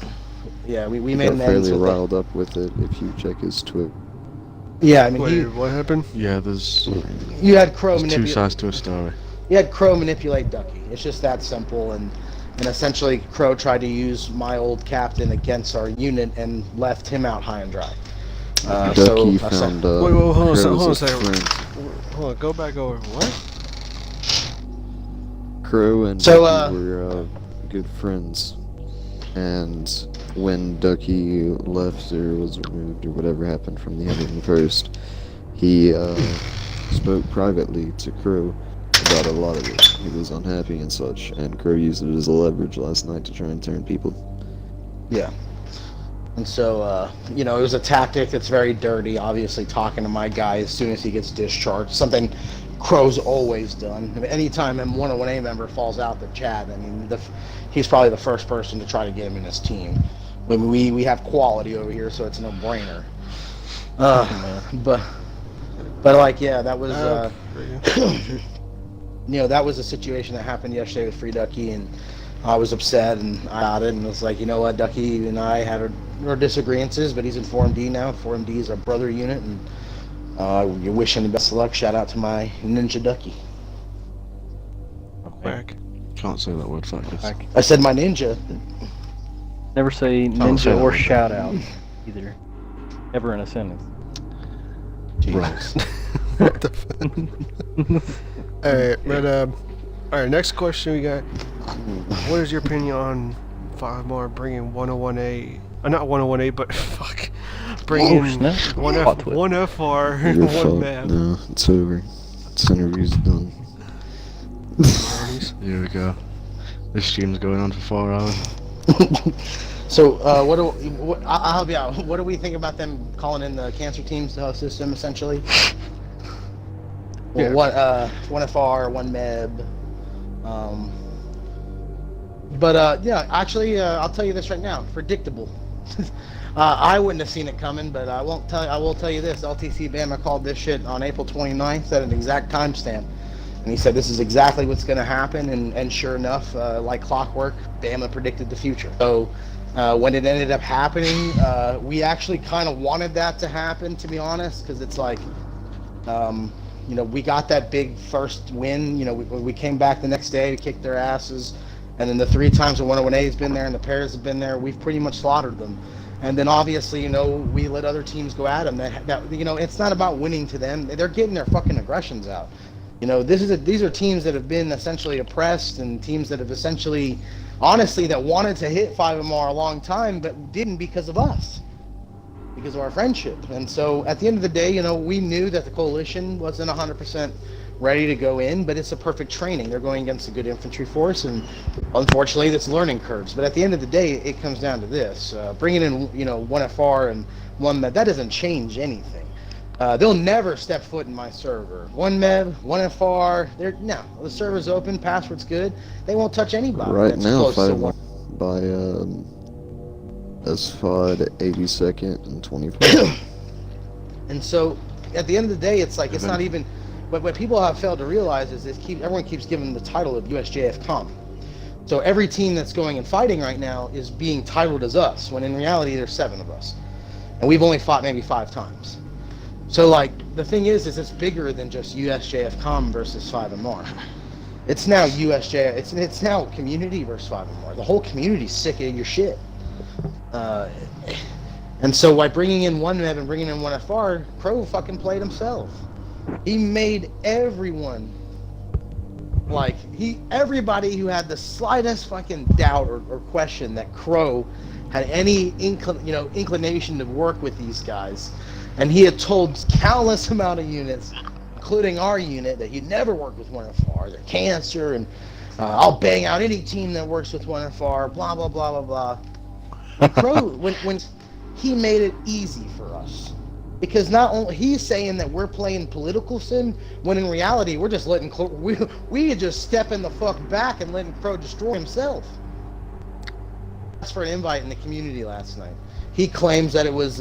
Yeah, we He made got amends fairly with it. riled up with it if you check his Twitter. Yeah, I mean, Wait, what happened? yeah, there's you had Crow 2 manipulate. sides to a story. You had Crow manipulate Ducky. It's just that simple, and essentially Crow tried to use my old captain against our unit and left him out high and dry. Ducky found Wait, hold on a Crow's second, hold on a a second. friend. Hold on, go back over. What? Crow and So, Ducky were good friends, and when Ducky left or was removed or whatever happened from the 101st, he spoke privately to Crow about a lot of it. He was unhappy and such, and Crow used it as a leverage last night to try and turn people. Yeah. And so, it was a tactic that's very dirty, obviously talking to my guy as soon as he gets discharged, something Crow's always done. I mean, anytime a 101A member falls out the chat, I mean, he's probably the first person to try to get him in his team. I mean, we have quality over here, so it's a no-brainer. But like, yeah, that was, that was a situation that happened yesterday with Free Ducky, and I was upset and I got it and was like, you know what, Ducky and I had our disagreements, but he's in 4MD now. 4MD is our brother unit, and you wish him the best of luck. Shout out to my Ninja Ducky. Whack. Can't say that word, Factus. I said my ninja. Never say say ninja that or word. shout out either. Ever in a sentence. Right. What the fuck? Alright, but alright, next question we got. What is your opinion on 5 more bringing 101A? Not 101A, but fuck. Bringing snap. 1 FR, You're 1 fucked. map. No, it's over. This interview's done. Here we go. This stream's going on for 4 hours. So, I'll help you out. What do we think about them calling in the cancer teams system, essentially? Well, Yeah. one FR, 1 MEB. Yeah, actually, I'll tell you this right now. Predictable. I wouldn't have seen it coming, but I will tell you this. LTC Bama called this shit on April 29th at an exact timestamp. And he said this is exactly what's going to happen, and sure enough, like clockwork, Bama predicted the future. So when it ended up happening, we actually kind of wanted that to happen, to be honest, because it's like, we got that big first win. We came back the next day to kick their asses, and then the 3 times the 101A's been there and the pairs have been there, we've pretty much slaughtered them. And then obviously, we let other teams go at them. That it's not about winning to them. They're getting their fucking aggressions out. These are teams that have been essentially oppressed, and teams that have essentially, honestly, that wanted to hit 5MR a long time, but didn't because of us, because of our friendship. And so at the end of the day, we knew that the coalition wasn't 100% ready to go in, but it's a perfect training. They're going against a good infantry force, and unfortunately, it's learning curves. But at the end of the day, it comes down to this: bringing in, 1 FR and 1 MEB, that doesn't change anything. They'll never step foot in my server. 1 MEB, 1 FR, the server's open, password's good. They won't touch anybody. Right that's now, close to 5 one. by SFOD 82nd and 24th. And so, at the end of the day, it's like, it's not even, but what people have failed to realize is everyone keeps giving the title of USJFCOM. So every team that's going and fighting right now is being titled as us, when in reality there's 7 of us. And we've only fought maybe 5 times. So like, the thing is it's bigger than just USJFCOM versus 5MR. It's now it's now community versus 5MR. The whole community's sick of your shit. And so by bringing in 1 MEB and bringing in 1 FR, Crow fucking played himself. He made everyone, everybody who had the slightest fucking doubt or question that Crow had any inclination to work with these guys. And he had told countless amount of units, including our unit, that he'd never work with 1 FR. They're cancer, and I'll bang out any team that works with 1 FR, blah, blah, blah, blah, blah. And Crow, when he made it easy for us. Because not only, he's saying that we're playing political sim, when in reality, we're just letting we just stepping the fuck back and letting Crow destroy himself. Asked for an invite in the community last night. He claims that it was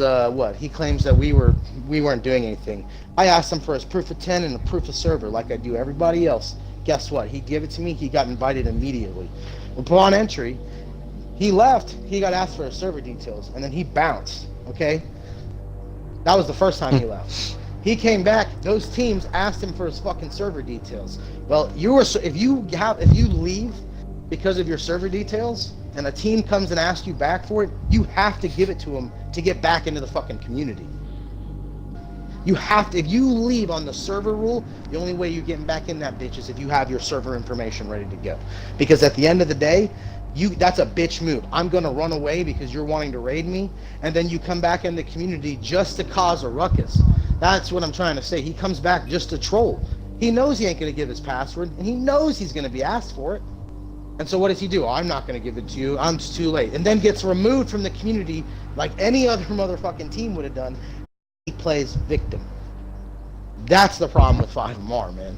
he claims that we weren't doing anything. I asked him for his proof of 10 and a proof of server like I do everybody else. Guess what? He gave it to me. He got invited immediately. Upon entry, he left. He got asked for his server details, and then he bounced. Okay, that was the first time he left. He came back. Those teams asked him for his fucking server details. Well, if you leave because of your server details, and a team comes and asks you back for it, you have to give it to them to get back into the fucking community. You have to. If you leave on the server rule, the only way you're getting back in that bitch is if you have your server information ready to go. Because at the end of the day, that's a bitch move. I'm gonna run away because you're wanting to raid me, and then you come back in the community just to cause a ruckus. That's what I'm trying to say. He comes back just to troll. He knows he ain't gonna give his password, and he knows he's gonna be asked for it. And so what does he do? I'm not going to give it to you. I'm just too late. And then gets removed from the community like any other motherfucking team would have done. He plays victim. That's the problem with 5MR, man.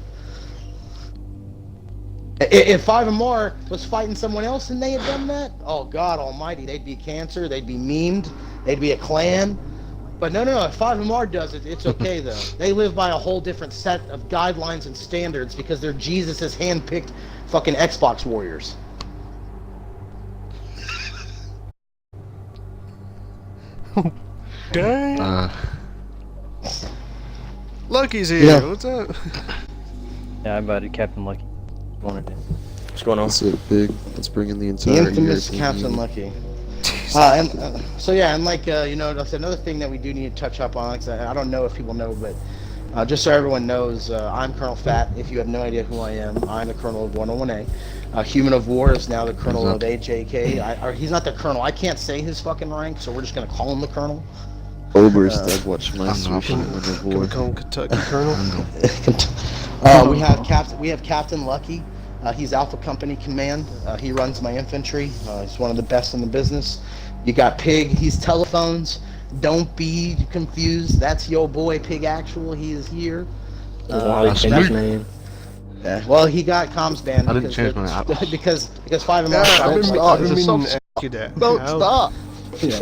If 5MR was fighting someone else and they had done that, oh God almighty, they'd be cancer, they'd be memed, they'd be a clan. But no, if 5MR does it, it's okay though. They live by a whole different set of guidelines and standards because they're Jesus' hand-picked fucking Xbox warriors. Dang. Lucky's here. Yeah. What's up? Yeah, I invited Captain Lucky. What's going on? That's it, big. Let's bring in the The entire infamous European Captain Union. Lucky. So yeah, and like you know, that's another thing that we do need to touch up on. 'Cause I don't know if people know, but just so everyone knows, I'm Colonel Fat. If you have no idea who I am, I'm the Colonel of 101A. Human of War is now the Colonel of AJK. He's not the Colonel. I can't say his fucking rank, so we're just gonna call him the Colonel. Oberst, I've watched my I'm switch not- in the Can we war. call him Kentucky Colonel? We have Captain Lucky. He's Alpha Company Command. He runs my infantry. He's one of the best in the business. You got Pig. He's telephones. Don't be confused. That's your boy Pig Actual. He is here. Why he changed his name? Yeah. Well, he got comms banned. I didn't change my name. because 5 Yeah, months. I've been meaning to ask you that. Don't How- stop. Yeah.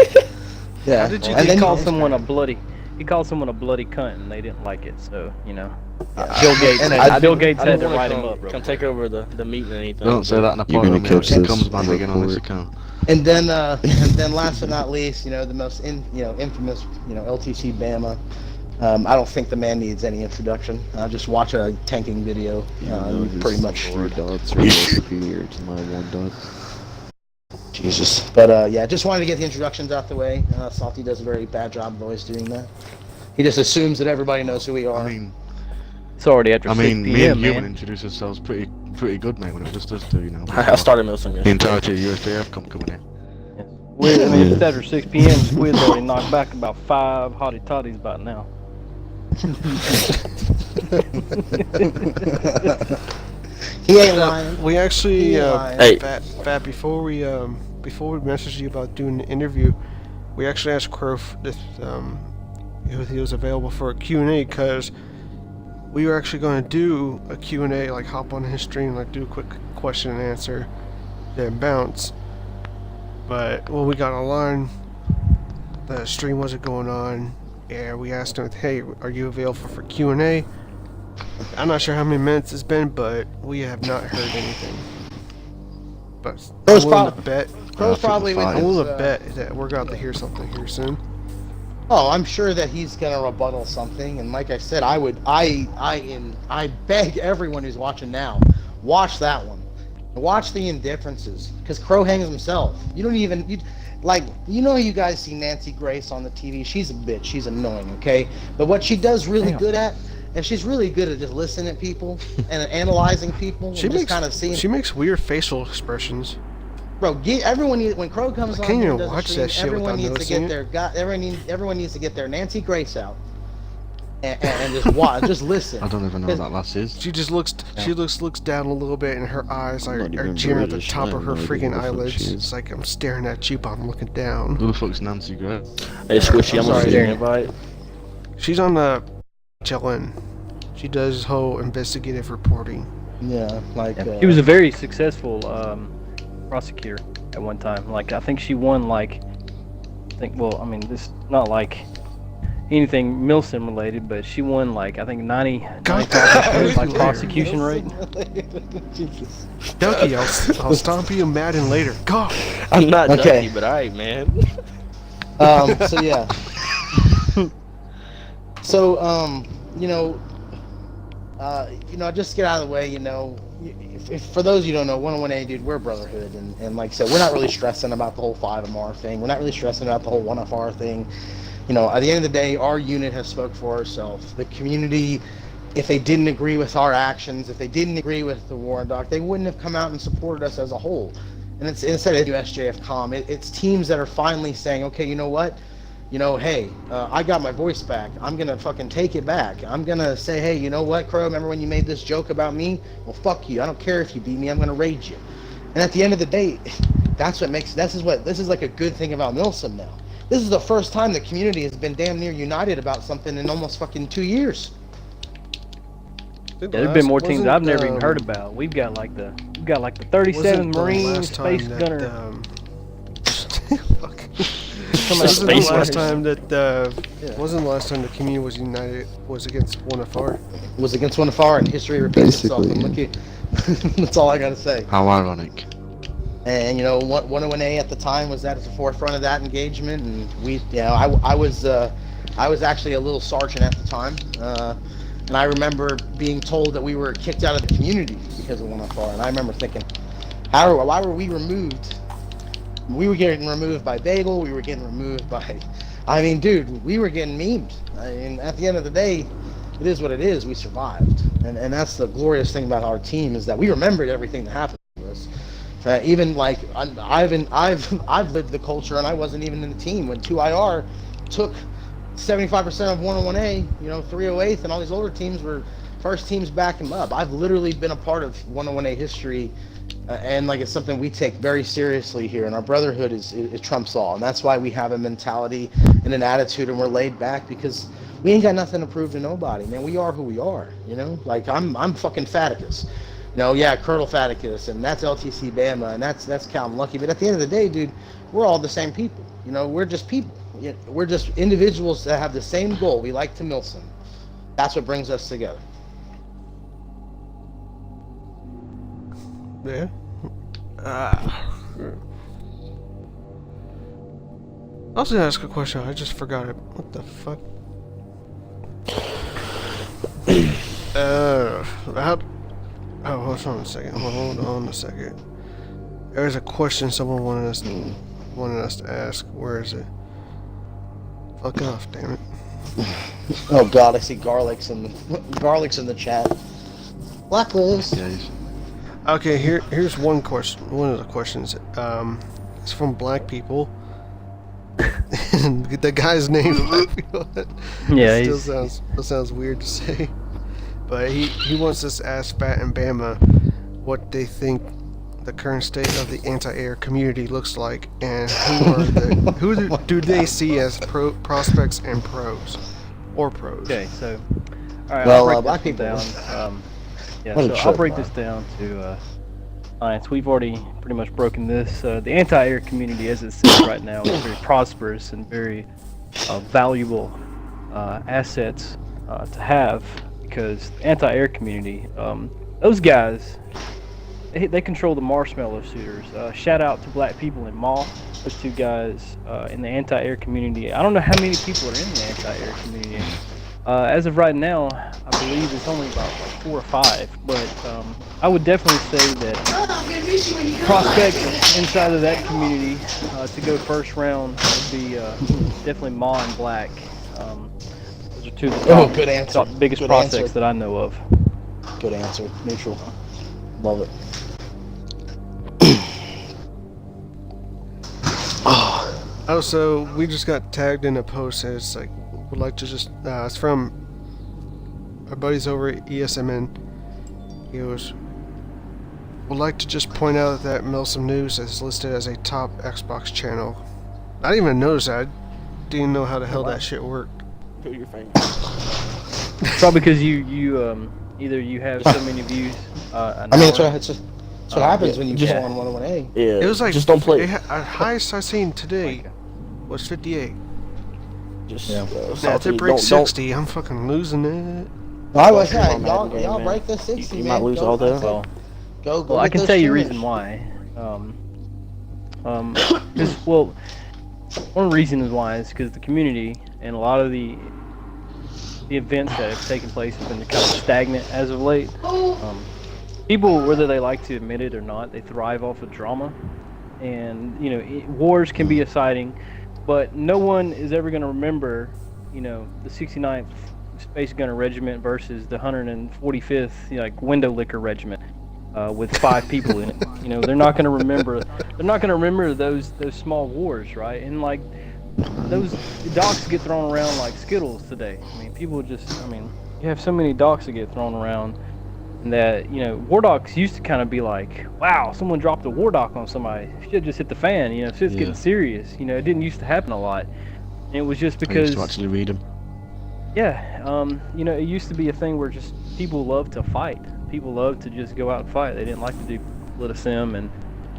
Yeah. How did you and get then He called calls someone a bloody. He called someone a bloody cunt, and they didn't like it. So you know, Bill Gates. Bill Gates had to write him up. Come take over the meat and anything. Don't say that in a You're gonna parliament. catch It this comes back on again on this report. account. And then last but not least, you know, the most infamous, LTC Bama. I don't think the man needs any introduction. Just watch a tanking video. You know his Pretty much. 4 dots are more superior to my 1 dot. Jesus. But yeah, just wanted to get the introductions out the way. Salty does a very bad job of always doing that. He just assumes that everybody knows who we are. I mean, It's already after 6 me and p.m. Human man. introduced ourselves pretty good, mate. When it was just us two, you know. I started Milsim The yesterday. entirety of USJFCOM coming in. I mean, it's after 6 p.m. Squid's already knocked back about 5 hottie toddies about now. He ain't lying. We actually, He lied. Hey. Fat, before we messaged you about doing the interview, we actually asked Crow if he was available for a Q&A, because we were actually going to do a Q&A, like hop on his stream, like do a quick question and answer, then bounce. But when we got online, the stream wasn't going on, and we asked him, hey, are you available for Q&A? I'm not sure how many minutes it's been, but we have not heard anything. But Crow's I'm willing to prob- bet, Crow's probably with I'm his, willing to bet that we're going to hear something here soon. Oh, I'm sure that he's gonna rebuttal something, and like I said, I beg everyone who's watching now, watch that one, watch the indifferences, because Crow hangs himself. You don't even you guys see Nancy Grace on the TV. She's a bitch. She's annoying, okay? But what she does really good at, and she's really good at just listening to people and analyzing people. She and makes just kind of seeing. she makes weird facial expressions. Bro, when Crow comes I on can't here even and does a watch stream, that shit everyone without needs to noticing get their everyone needs to get their Nancy Grace out and just watch, just listen. I don't even know what that lass is. She just looks looks down a little bit, and her eyes I'm are not even jimming at the British, top I of have her no idea freaking who the fuck eyelids. she is. It's like I'm staring at you, but I'm looking down. Who the fuck's Nancy Gray? Hey, Squishy, I'm sorry, gonna send you an Darren. invite. She's on the HLN. She does whole investigative reporting. Yeah, like He was a very successful prosecutor at one time. Like I think she won this not like anything Milsim related, but she won like I think 95% like prosecution rate. Jesus. Ducky, I'll stomp you mad and later. God. I'm not Okay. Ducky, but alright, man. So yeah. So just get out of the way. If for those you don't know, 101A, dude, we're a brotherhood, and like I said, we're not really stressing about the whole 5MR thing. We're not really stressing about the whole 1FR thing. At the end of the day, our unit has spoke for ourselves. The community, if they didn't agree with our actions, if they didn't agree with the war doc, they wouldn't have come out and supported us as a whole. And it's instead of USJFCOM, it's teams that are finally saying, okay, you know what? Hey, I got my voice back. I'm going to fucking take it back. I'm going to say, hey, you know what, Crow? Remember when you made this joke about me? Well, fuck you. I don't care if you beat me. I'm going to rage you. And at the end of the day, this is like a good thing about Milsim now. This is the first time the community has been damn near united about something in almost fucking 2 years. Yeah, There's been more teams I've never even heard about. We've got like the 37th Marine Space Gunner. Fuck. Wasn't Wasn't the last time the community was united was against 1FR? It was against one of our, and history repeats itself. Basically, And look at, that's all I gotta say. How ironic. And 101A at the time was at the forefront of that engagement, and I was actually a little sergeant at the time, and I remember being told that we were kicked out of the community because of 1FR, and I remember thinking, why were we removed? We were getting removed by Bagel, we were getting removed by, dude, we were getting memed. At the end of the day, it is what it is. We survived, and that's the glorious thing about our team, is that we remembered everything that happened to us. Even like I've lived the culture, and I wasn't even in the team when 2IR took 75% of 101A, 308th, and all these older teams were first teams backing them up. I've literally been a part of 101A history, and like it's something we take very seriously here. And our brotherhood is trumps all, and that's why we have a mentality and an attitude, and we're laid back, because we ain't got nothing to prove to nobody, man. We are who we are, Like I'm fucking Faticus. Colonel Faticus, and that's LTC Bama, and that's Cal Lucky. But at the end of the day, dude, we're all the same people. We're just people. We're just individuals that have the same goal. We like to Milsim. That's what brings us together. Yeah. I was gonna ask a question. I just forgot it. What the fuck? Hold on a second. There's a question someone wanted us to ask. Where is it? Fuck off, damn it. Oh God, I see garlics in the chat. Blacklist. Yes. Okay, here's one question. One of the questions. It's from Black People. And the guy's name. Yeah, it still sounds weird to say. But he wants us to ask Fat and Bama what they think the current state of the anti-air community looks like, and who do they see as prospects and pros, or pros. Okay, so all right, Well, I'll break Black this people. down. What a So I'll trip, break man. this down to science. We've already pretty much broken this. The anti-air community, as it sits right now, is very prosperous and very valuable assets to have, because the anti-air community, those guys, they control the marshmallow shooters. Shout out to Black People in Mall. Those two guys in the anti-air community. I don't know how many people are in the anti-air community. As of right now, I believe it's only about 4 or 5. But I would definitely say that prospects inside of that community to go first round would be definitely Ma and Black. Those are two of the Good answer. top biggest Good prospects answer. that I know of. Good answer. Neutral. Love it. Oh, so we just got tagged in a post, and it's like, would like to just, it's from our buddies over at ESMN. He goes, would like to just point out that Milsim News is listed as a top Xbox channel. I didn't even notice that. I didn't know how the hell that shit worked. Put your finger. Probably because you either you have so many views. That's what happens when you yeah. go on 101A. Yeah. It was like, just don't play. highest I've seen today was 58. Just Yeah. Now, if it breaks 60, I'm fucking losing it. I was Don't yeah, come on y'all Madden game, man. break the 60, You man. might lose Go- all that. Well, Go well, I get can those tell you a streamers. reason why. 'Cause, well, one reason is why is because the community and a lot of the events that have taken place have been kind of stagnant as of late. People, whether they like to admit it or not, they thrive off of drama, and wars can be exciting, but no one is ever going to remember, the 69th Space Gunner Regiment versus the 145th, Window Licker Regiment, with 5 people in it. They're not going to remember. They're not going to remember those small wars, right? And those docks get thrown around like Skittles today. People you have so many docks that get thrown around, and that war docks used to kind of be like, wow, someone dropped a war dock on somebody. Shit just hit the fan. Shit's getting serious. It didn't used to happen a lot. And it was just I because. used to actually read them. Yeah, it used to be a thing where just people loved to fight. People loved to just go out and fight. They didn't like to do sim and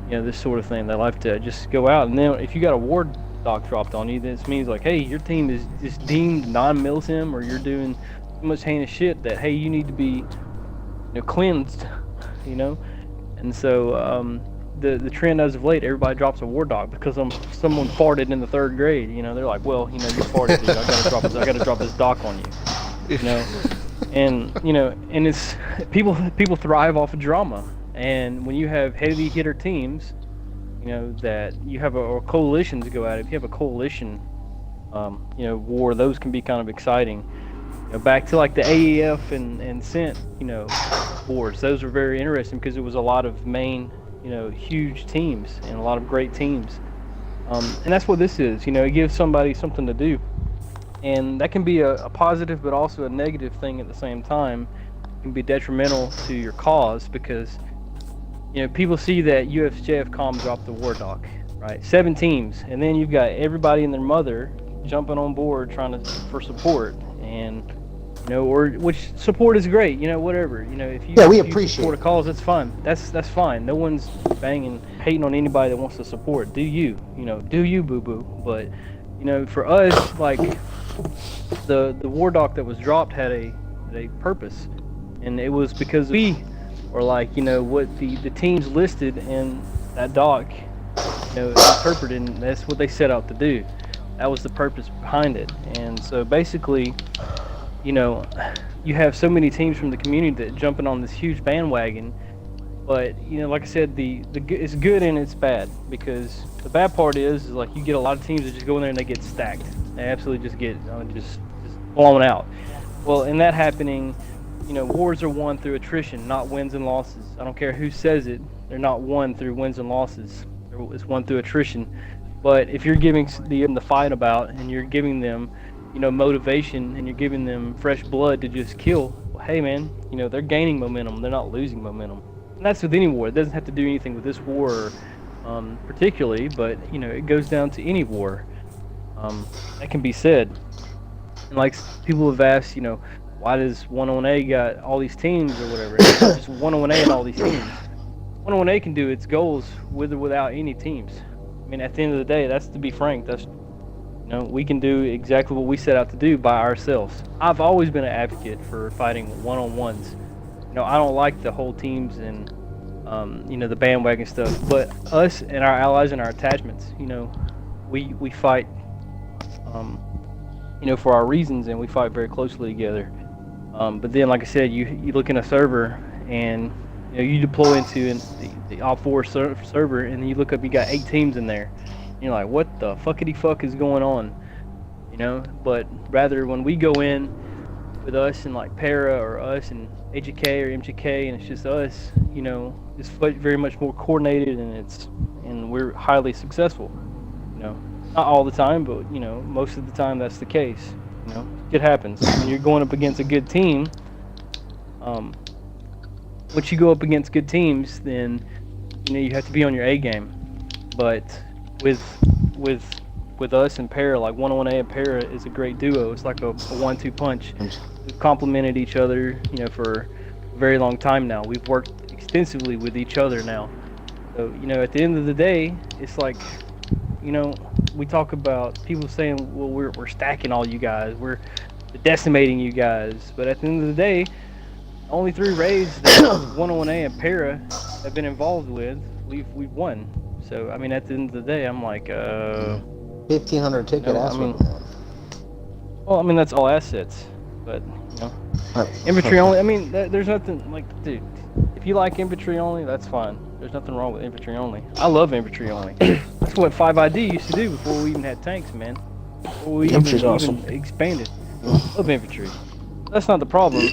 this sort of thing. They like to just go out, and then if you got a war dock dropped on you, this means like, hey, your team is just deemed non-Milsim, or you're doing so much heinous shit that, hey, you need to be cleansed, and so the trend as of late, everybody drops a war dog because someone farted in the 3rd grade. You know, they're like, well, you farted, dude. I gotta drop this doc on you. You know, and it's people thrive off of drama, and when you have heavy hitter teams, that you have a coalition to go at. If you have a coalition, war, those can be kind of exciting. Back to like the AEF and Cent, wars. Those were very interesting because it was a lot of main, huge teams and a lot of great teams. And that's what this is. It gives somebody something to do. And that can be a positive but also a negative thing at the same time. It can be detrimental to your cause because, people see that USJFCOM dropped the war doc, right? 7 teams. And then you've got everybody and their mother jumping on board for support. And which support is great, whatever. If you appreciate support a cause, that's fine. That's fine. No one's hating on anybody that wants to support. Do you, do you, boo boo. But, for us, like the war doc that was dropped had a purpose, and it was because we were like, what the teams listed in that doc, interpreted, and that's what they set out to do. That was the purpose behind it. And so basically, you have so many teams from the community that jumping on this huge bandwagon, but like I said, it's good and it's bad, because the bad part is like you get a lot of teams that just go in there and they get stacked. They absolutely just get just blown out. Well, in that happening, wars are won through attrition, not wins and losses. I don't care who says it; they're not won through wins and losses. It's won through attrition. But if you're giving them the fight about, and you're giving them motivation, and you're giving them fresh blood to just kill, well, hey man, they're gaining momentum, they're not losing momentum. And that's with any war. It doesn't have to do anything with this war particularly, but it goes down to any war. That can be said. And like people have asked, why does 101A got all these teams or whatever? It's not just 101A and all these teams. 101A can do its goals with or without any teams. I mean, at the end of the day, that's, to be frank, that's, we can do exactly what we set out to do by ourselves. I've always been an advocate for fighting one-on-ones. I don't like the whole teams and, the bandwagon stuff, but us and our allies and our attachments, we fight, for our reasons, and we fight very closely together. But then, like I said, you look in a server and, you deploy into the Op4 server, and then you look up, you got 8 teams in there. And you're like, what the fuckity fuck is going on? But rather when we go in with us and like Para or us and AGK or MGK, and it's just us, it's very much more coordinated, and we're highly successful. Not all the time, but most of the time that's the case. It happens when you're going up against a good team. Once you go up against good teams, then you have to be on your A game. But with us and Para, like 101A and Para is a great duo. It's like a 1-2 punch. We've complemented each other, for a very long time now. We've worked extensively with each other now. So at the end of the day, it's like, we talk about people saying, well, we're stacking all you guys, we're decimating you guys. But at the end of the day, only 3 raids that 101A and Para have been involved with, we've won. So I mean, at the end of the day, I'm like, 1,500 ticket well, I mean, that's all assets, but infantry only. I mean, there's nothing like, dude. If you like infantry only, that's fine. There's nothing wrong with infantry only. I love infantry only. That's what 5ID used to do before we even had tanks, man. Before we even expanded. Love infantry. That's not the problem.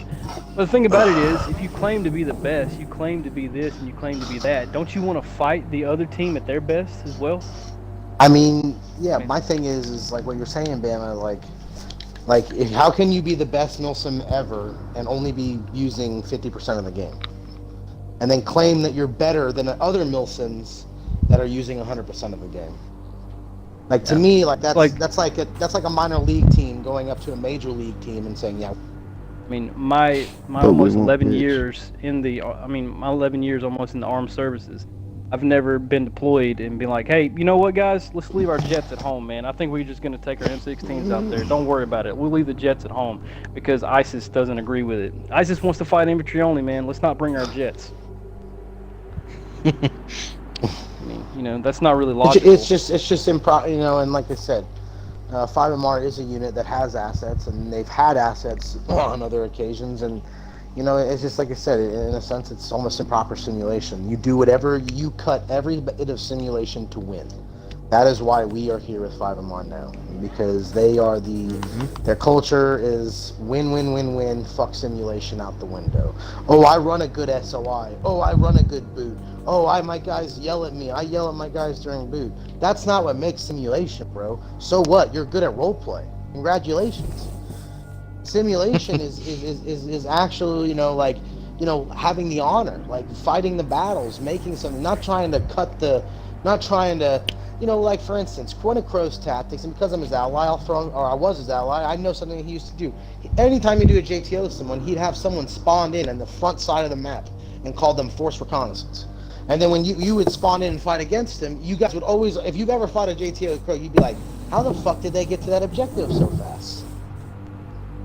But the thing about it is, if you claim to be the best, you claim to be this and you claim to be that, don't you want to fight the other team at their best as well? I mean, yeah, my thing is like what you're saying, Bama, how can you be the best Milsim ever and only be using 50% of the game? And then claim that you're better than other Milsims that are using 100% of the game. Like, to me, like that's like a minor league team going up to a major league team and saying, yeah. I mean, my almost 11 years my 11 years almost in the armed services, I've never been deployed and been like, hey, you know what, guys? Let's leave our jets at home, man. I think we're just going to take our M16s out there. Don't worry about it. We'll leave the jets at home because ISIS doesn't agree with it. ISIS wants to fight infantry only, man. Let's not bring our jets. mean, that's not really logical. It's just improper, and like I said, 5MR is a unit that has assets, and they've had assets on other occasions, and it's just like I said, in a sense, it's almost improper simulation. You do whatever, you cut every bit of simulation to win. That is why we are here with 5MR now, because they are their culture is win, win, win, win, fuck simulation out the window. Oh, I run a good SOI. Oh, I run a good boot. Oh, my guys yell at me. I yell at my guys during boot. That's not what makes simulation, bro. So what? You're good at roleplay. Congratulations. Simulation is actually, having the honor, like fighting the battles, making something, not trying to, like for instance, one of Crow's tactics, and because I'm his ally, I was his ally, I know something he used to do. Anytime you do a JTO with someone, he'd have someone spawned in on the front side of the map and call them force reconnaissance. And then when you would spawn in and fight against him, you guys would always, if you've ever fought a JTO with Crow, you'd be like, how the fuck did they get to that objective so fast?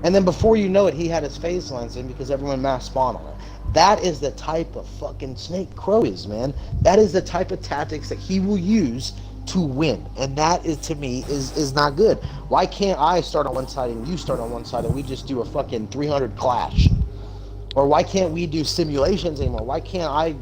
And then before you know it, he had his phase lens in because everyone mass spawned on it. That is the type of fucking snake Crow is, man. That is the type of tactics that he will use to win. And that is, to me, is not good. Why can't I start on one side and you start on one side and we just do a fucking 300 clash? Or why can't we do simulations anymore? Why can't I,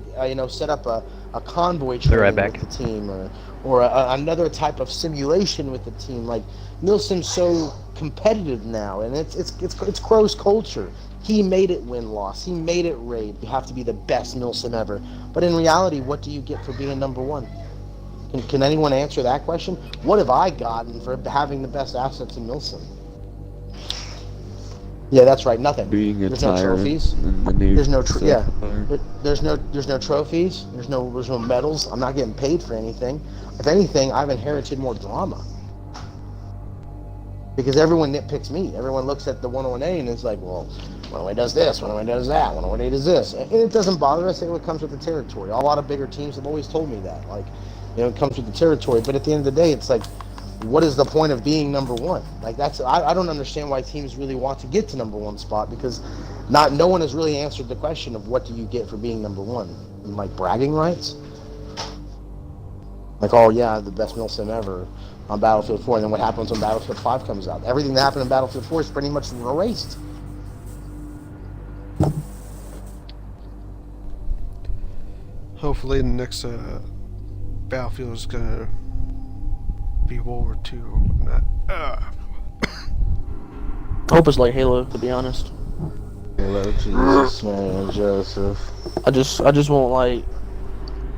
set up a convoy training with the team, or another type of simulation with the team? Like, Milsim's so competitive now, and it's Crow's culture. He made it win-loss. He made it raid. You have to be the best Milsim ever. But in reality, what do you get for being number one? Can anyone answer that question? What have I gotten for having the best assets in Milsim? Yeah, that's right. Nothing. There's no trophies. There's no There's no trophies. There's no medals. I'm not getting paid for anything. If anything, I've inherited more drama. Because everyone nitpicks me. Everyone looks at the 101A and is like, well, 101A does this, 101A does that, 101A does this. And it doesn't bother us. It comes with the territory. A lot of bigger teams have always told me that. Like, it comes with the territory. But at the end of the day, it's like, what is the point of being number one? Like, I don't understand why teams really want to get to number one spot, because no one has really answered the question of what do you get for being number one? Like, bragging rights? Like, oh yeah, the best Milsim ever on Battlefield 4, and then what happens when Battlefield 5 comes out? Everything that happened in Battlefield 4 is pretty much erased. Hopefully the next Battlefield is gonna be World War II or whatnot. I hope it's like Halo, to be honest. Halo, Jesus, man, Joseph. I just want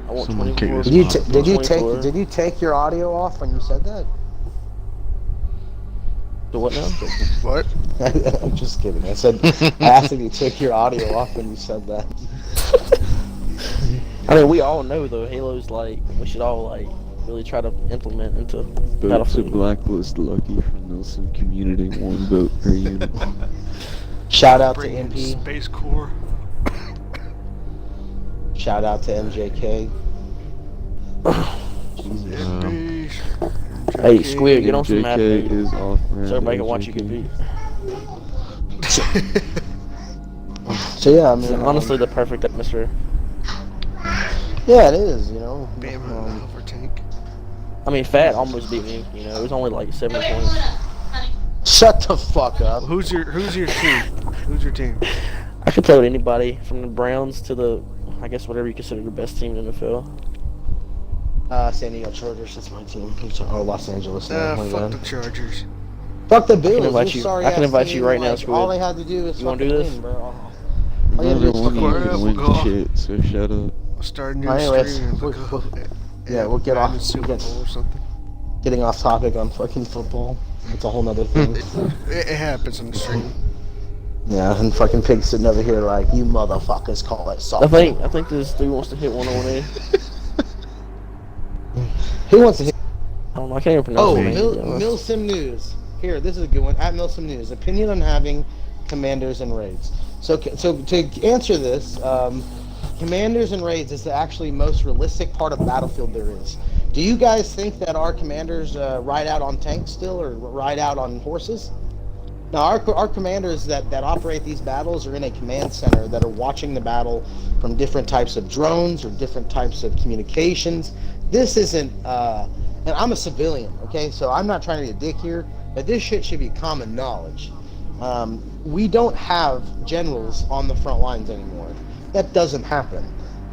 I want Someone 24. kick this Did you take your audio off when you said that? The what now? What? I'm just kidding. I asked if you took your audio off when you said that. I mean, we all know though, Halo's we should all really try to implement into Vote to Battlefield. blacklist Lucky from Milsim community, 1 vote per unit. Shout out to Bring in MP. Space Corps. Shout out to MJK. MP. Hey, Squid, get on some map, JK dude. is off. So everybody can watch you compete. So yeah, I mean, Honestly, the perfect atmosphere. yeah, it is. Bam, hover tank. I mean, Fat almost beat me. It was only 7 points. Shut the fuck up. Who's your team? Who's your team? I could play with anybody from the Browns to the, I guess, whatever you consider the best team in the NFL. San Diego Chargers. That's my team. Oh, Los Angeles. Now. Fuck the Chargers. Fuck the Bills. I can invite you right now, Squid. All they had to do is You wanna do fucking this? win, bro. All you Another gotta do is one fucking of you win. can win shit, so shut up. Start a new Anyways, stream. we'll get off. Super We'll Bowl or something. Getting off topic on fucking football. It's a whole nother thing. It happens on the stream. Yeah, and fucking Pig sitting over here like, you motherfuckers call it I soft. think this dude wants to hit 101A. Who wants to hit? I don't know. I can't even pronounce Oh, his name, to be honest. Milsim News. Here, this is a good one. At Milsim News, opinion on having commanders and raids. So to answer this, commanders and raids is the actually most realistic part of Battlefield there is. Do you guys think that our commanders ride out on tanks still, or ride out on horses? Now, our commanders that operate these battles are in a command center that are watching the battle from different types of drones or different types of communications, This isn't, and I'm a civilian, okay? So I'm not trying to be a dick here, but this shit should be common knowledge. We don't have generals on the front lines anymore. That doesn't happen.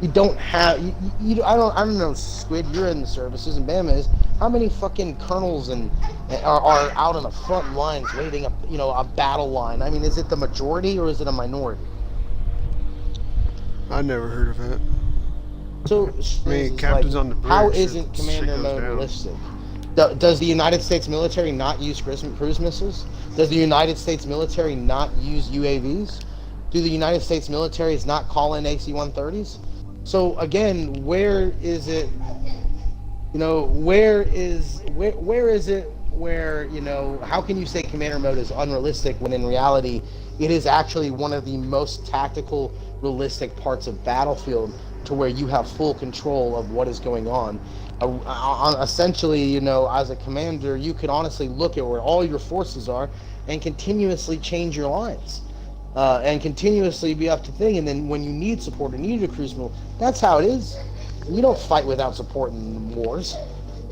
You don't have, I don't know, Squid, you're in the services, and Bama is. How many fucking colonels are out on the front lines waiting a battle line? I mean, is it the majority or is it a minority? I never heard of that. So, I mean, captains on the bridge. how isn't shit commander goes mode down. realistic? Does the United States military not use cruise missiles? Does the United States military not use UAVs? Do the United States militaries not call in AC-130s? So again, where is it? Where is it where, how can you say commander mode is unrealistic when in reality it is actually one of the most tactical, realistic parts of Battlefield, to where you have full control of what is going on. Essentially, as a commander, you can honestly look at where all your forces are and continuously change your lines. And continuously be up to thing, and then when you need support and need a cruise missile, that's how it is. You don't fight without support in wars.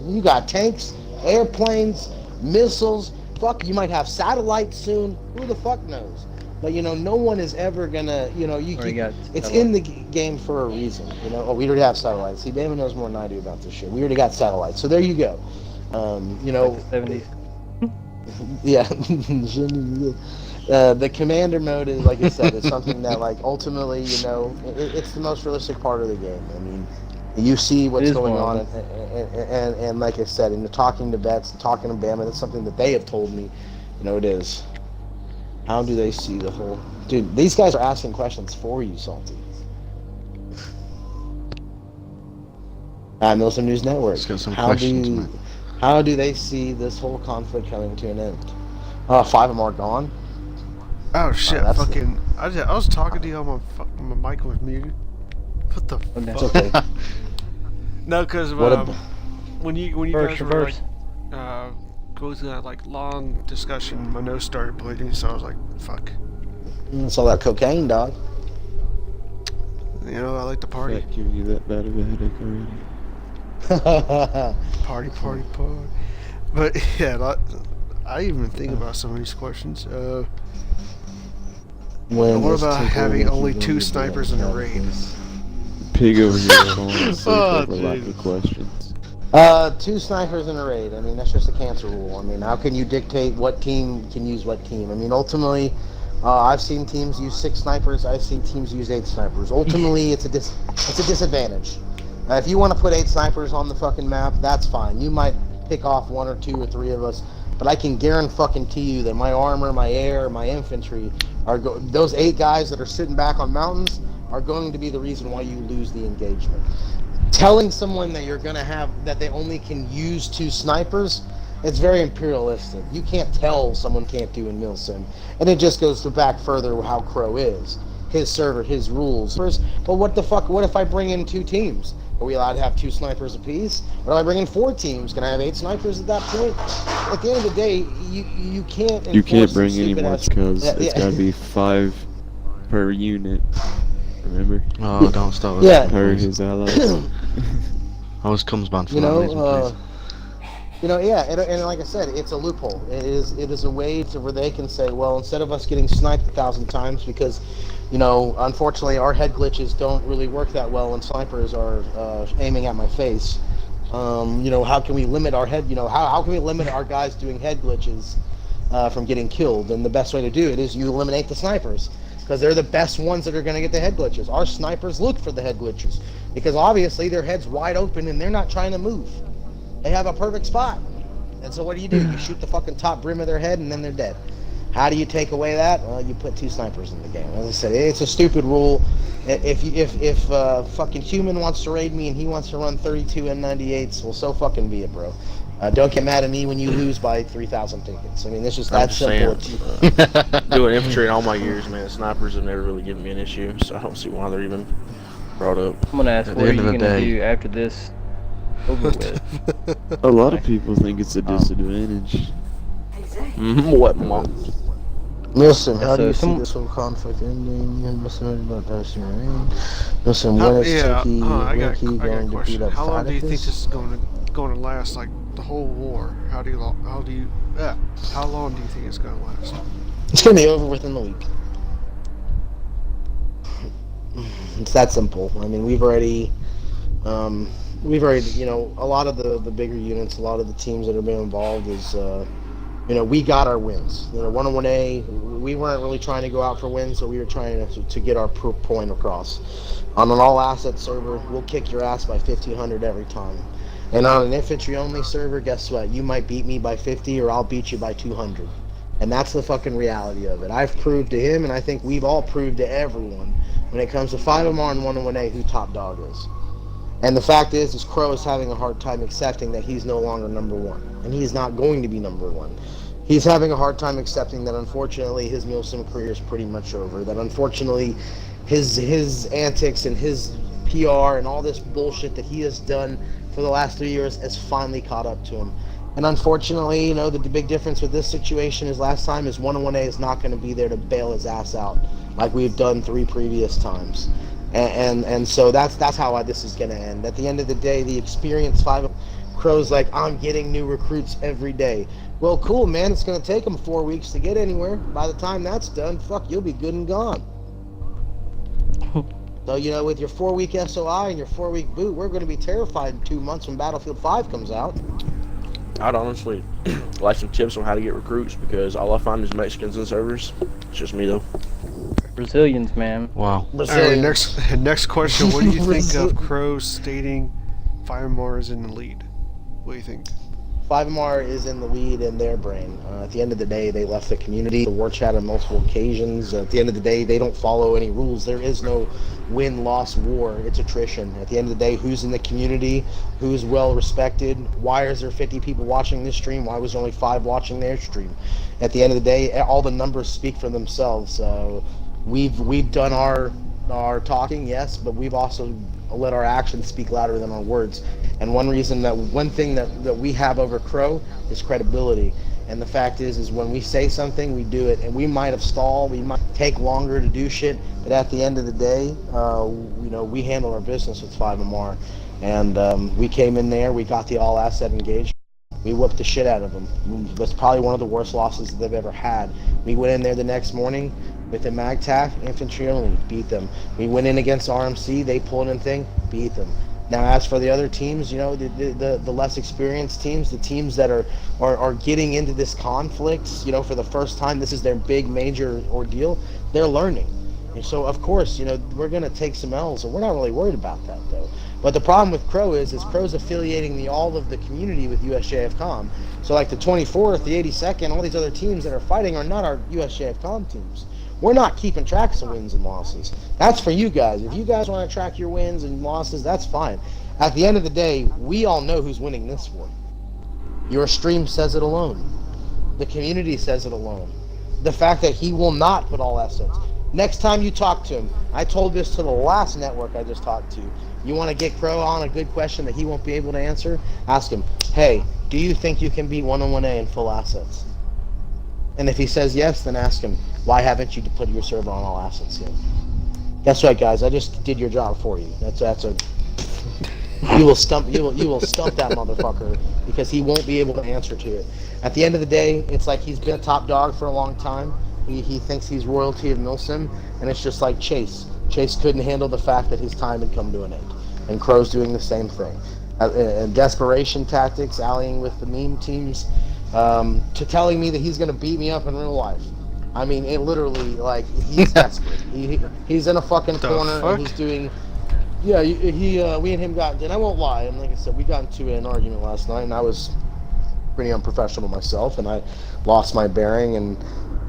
You got tanks, airplanes, missiles. Fuck, you might have satellites soon. Who the fuck knows? But no one is ever gonna. It's in the game for a reason. Oh, we already have satellites. See, Bama knows more than I do about this shit. We already got satellites, so there you go. Like the 70s. Yeah. The commander mode is, like I said, it's something that, like, ultimately, it's the most realistic part of the game. I mean, you see what's going on, and like I said, in the talking to vets, talking to Bama, that's something that they have told me, it is. How do they see the whole... Dude, these guys are asking questions for you, Salty. Milsim News Network. Let's get some questions, man. How do they see this whole conflict coming to an end? 5 of them are gone. Oh shit! that's Fucking! I was talking to you on my mic was muted. What the fuck? It's okay. No, because when you guys were Reverse. go through that like long discussion, my nose started bleeding, so I was like, "Fuck." It's all that cocaine, dog. I like to party. That give you that bad of a headache already. Party. But yeah, I even think about some of these questions. What about having only 2 snipers in a raid? Pig over here falling asleep Oh, over lack of Jesus. questions. 2 snipers in a raid. I mean, that's just a cancer rule. I mean, how can you dictate what team can use what team? I mean, ultimately, I've seen teams use 6 snipers. I've seen teams use 8 snipers. Ultimately, it's a disadvantage. If you want to put 8 snipers on the fucking map, that's fine. You might pick off 1 or 2 or 3 of us, but I can guarantee you that my armor, my air, my infantry those 8 guys that are sitting back on mountains are going to be the reason why you lose the engagement. Telling someone that you're going to have that they only can use 2 snipers, it's very imperialistic. You can't tell someone can't do in Milsim, and it just goes back further how Crow is, his server, his rules. But what the fuck? What if I bring in 2 teams? Are we allowed to have 2 snipers apiece? What if I bring in 4 teams? Can I have 8 snipers at that point? At the end of the day, you can't. You can't bring any any more because it's gotta be 5 per unit. Remember? Oh, don't start with Yeah. that. Per his allies. Always comes banned for that reason, please. And like I said, it's a loophole. It is a way to where they can say, well, instead of us getting sniped 1,000 times because, unfortunately our head glitches don't really work that well when snipers are aiming at my face. How can we limit our head? How can we limit our guys doing head glitches from getting killed? And the best way to do it is you eliminate the snipers, because they're the best ones that are going to get the head glitches. Our snipers look for the head glitches because obviously their head's wide open and they're not trying to move. They have a perfect spot. And so what do? You shoot the fucking top brim of their head and then they're dead. How do you take away that? Well, you put 2 snipers in the game. As I said, it's a stupid rule. If fucking Human wants to raid me and he wants to run 32 M98s, well, so fucking be it, bro. Don't get mad at me when you lose by 3,000 tickets. I mean, it's just that simple. Doing infantry in all my years, man, snipers have never really given me an issue, so I don't see why they're even brought up. I'm gonna ask, At what the are end you of the gonna day- do after this over with? A lot of people think it's a disadvantage. What, Mom? Milsim, how do So you see some this whole conflict ending? Milsim about Dynasty Reign. Milsim, when is Yeah, Turkey, I when got he I got a going to beat question. up How long do you think Faticus? this is going to last? Like the whole war? How long do you think it's going to last? It's going to be over within the week. It's that simple. I mean, you know, a lot of the bigger units, a lot of the teams that have been involved is, you know, we got our wins. You know, 101A, we weren't really trying to go out for wins, so we were trying to get our point across. On an all-asset server, we'll kick your ass by 1,500 every time. And on an infantry-only server, guess what? You might beat me by 50, or I'll beat you by 200. And that's the fucking reality of it. I've proved to him, and I think we've all proved to everyone, when it comes to 5MR and 101A, who top dog is. And the fact is Crow is having a hard time accepting that he's no longer number one, and he's not going to be number one. He's having a hard time accepting that, unfortunately, his Milsim career is pretty much over. That, unfortunately, his antics and his PR and all this bullshit that he has done for the last 3 years has finally caught up to him. And unfortunately, you know, the big difference with this situation is last time is 101A is not going to be there to bail his ass out like we've done 3 previous times. And so that's how this is going to end. At the end of the day, the experienced 5 Crow's like, I'm getting new recruits every day. Well, cool, man. It's going to take them 4 weeks to get anywhere. By the time that's done, fuck, you'll be good and gone. So, you know, with your 4-week SOI and your 4-week boot, we're going to be terrified in 2 months when Battlefield 5 comes out. I'd honestly like some tips on how to get recruits, because all I find is Mexicans in servers. It's just me though. Brazilians, man. Wow. Alright, next question. What do you think of Crow stating 5MR is in the lead? What do you think? 5MR is in the lead in their brain. At the end of the day, they left the community, the war chat on multiple occasions. At the end of the day, they don't follow any rules. There is no win-loss war. It's attrition. At the end of the day, who's in the community, who's well-respected, why is there 50 people watching this stream, why was there only 5 watching their stream? At the end of the day, all the numbers speak for themselves. We've done our talking, yes, but we've also let our actions speak louder than our words. And one thing that we have over Crow is credibility. And the fact is when we say something, we do it. And we might have stalled, we might take longer to do shit, but at the end of the day, you know, we handle our business with 5MR. And we came in there, we got the all-asset engagement. We whooped the shit out of them. It was probably one of the worst losses that they've ever had. We went in there the next morning with the MagTac, infantry only, beat them. We went in against RMC, they pulled in thing, beat them. Now, as for the other teams, you know, the less experienced teams, the teams that are getting into this conflict, you know, for the first time, this is their big major ordeal, they're learning. And so, of course, you know, we're going to take some L's, and we're not really worried about that, though. But the problem with Crow is Crow's affiliating all of the community with USJFCOM. So, like the 24th, the 82nd, all these other teams that are fighting are not our USJFCOM teams. We're not keeping tracks of wins and losses. That's for you guys. If you guys want to track your wins and losses, that's fine. At the end of the day, we all know who's winning this war. Your stream says it alone. The community says it alone. The fact that he will not put all assets. Next time you talk to him, I told this to the last network I just talked to. You want to get Crow on a good question that he won't be able to answer? Ask him, hey, do you think you can beat 101A in full assets? And if he says yes, then ask him, why haven't you put your server on all assets yet? Guess what, guys? I just did your job for you. You will stump that motherfucker, because he won't be able to answer to it. At the end of the day, it's like he's been a top dog for a long time. He thinks he's royalty of Milsim, and it's just like Chase. Chase couldn't handle the fact that his time had come to an end, and Crow's doing the same thing. And desperation tactics, allying with the meme teams, to telling me that he's going to beat me up in real life. I mean, it literally, like, he's desperate. He's in a fucking corner, and he's doing... Yeah, we and him got... And I won't lie, and like I said, we got into an argument last night, and I was pretty unprofessional myself, and I lost my bearing, and,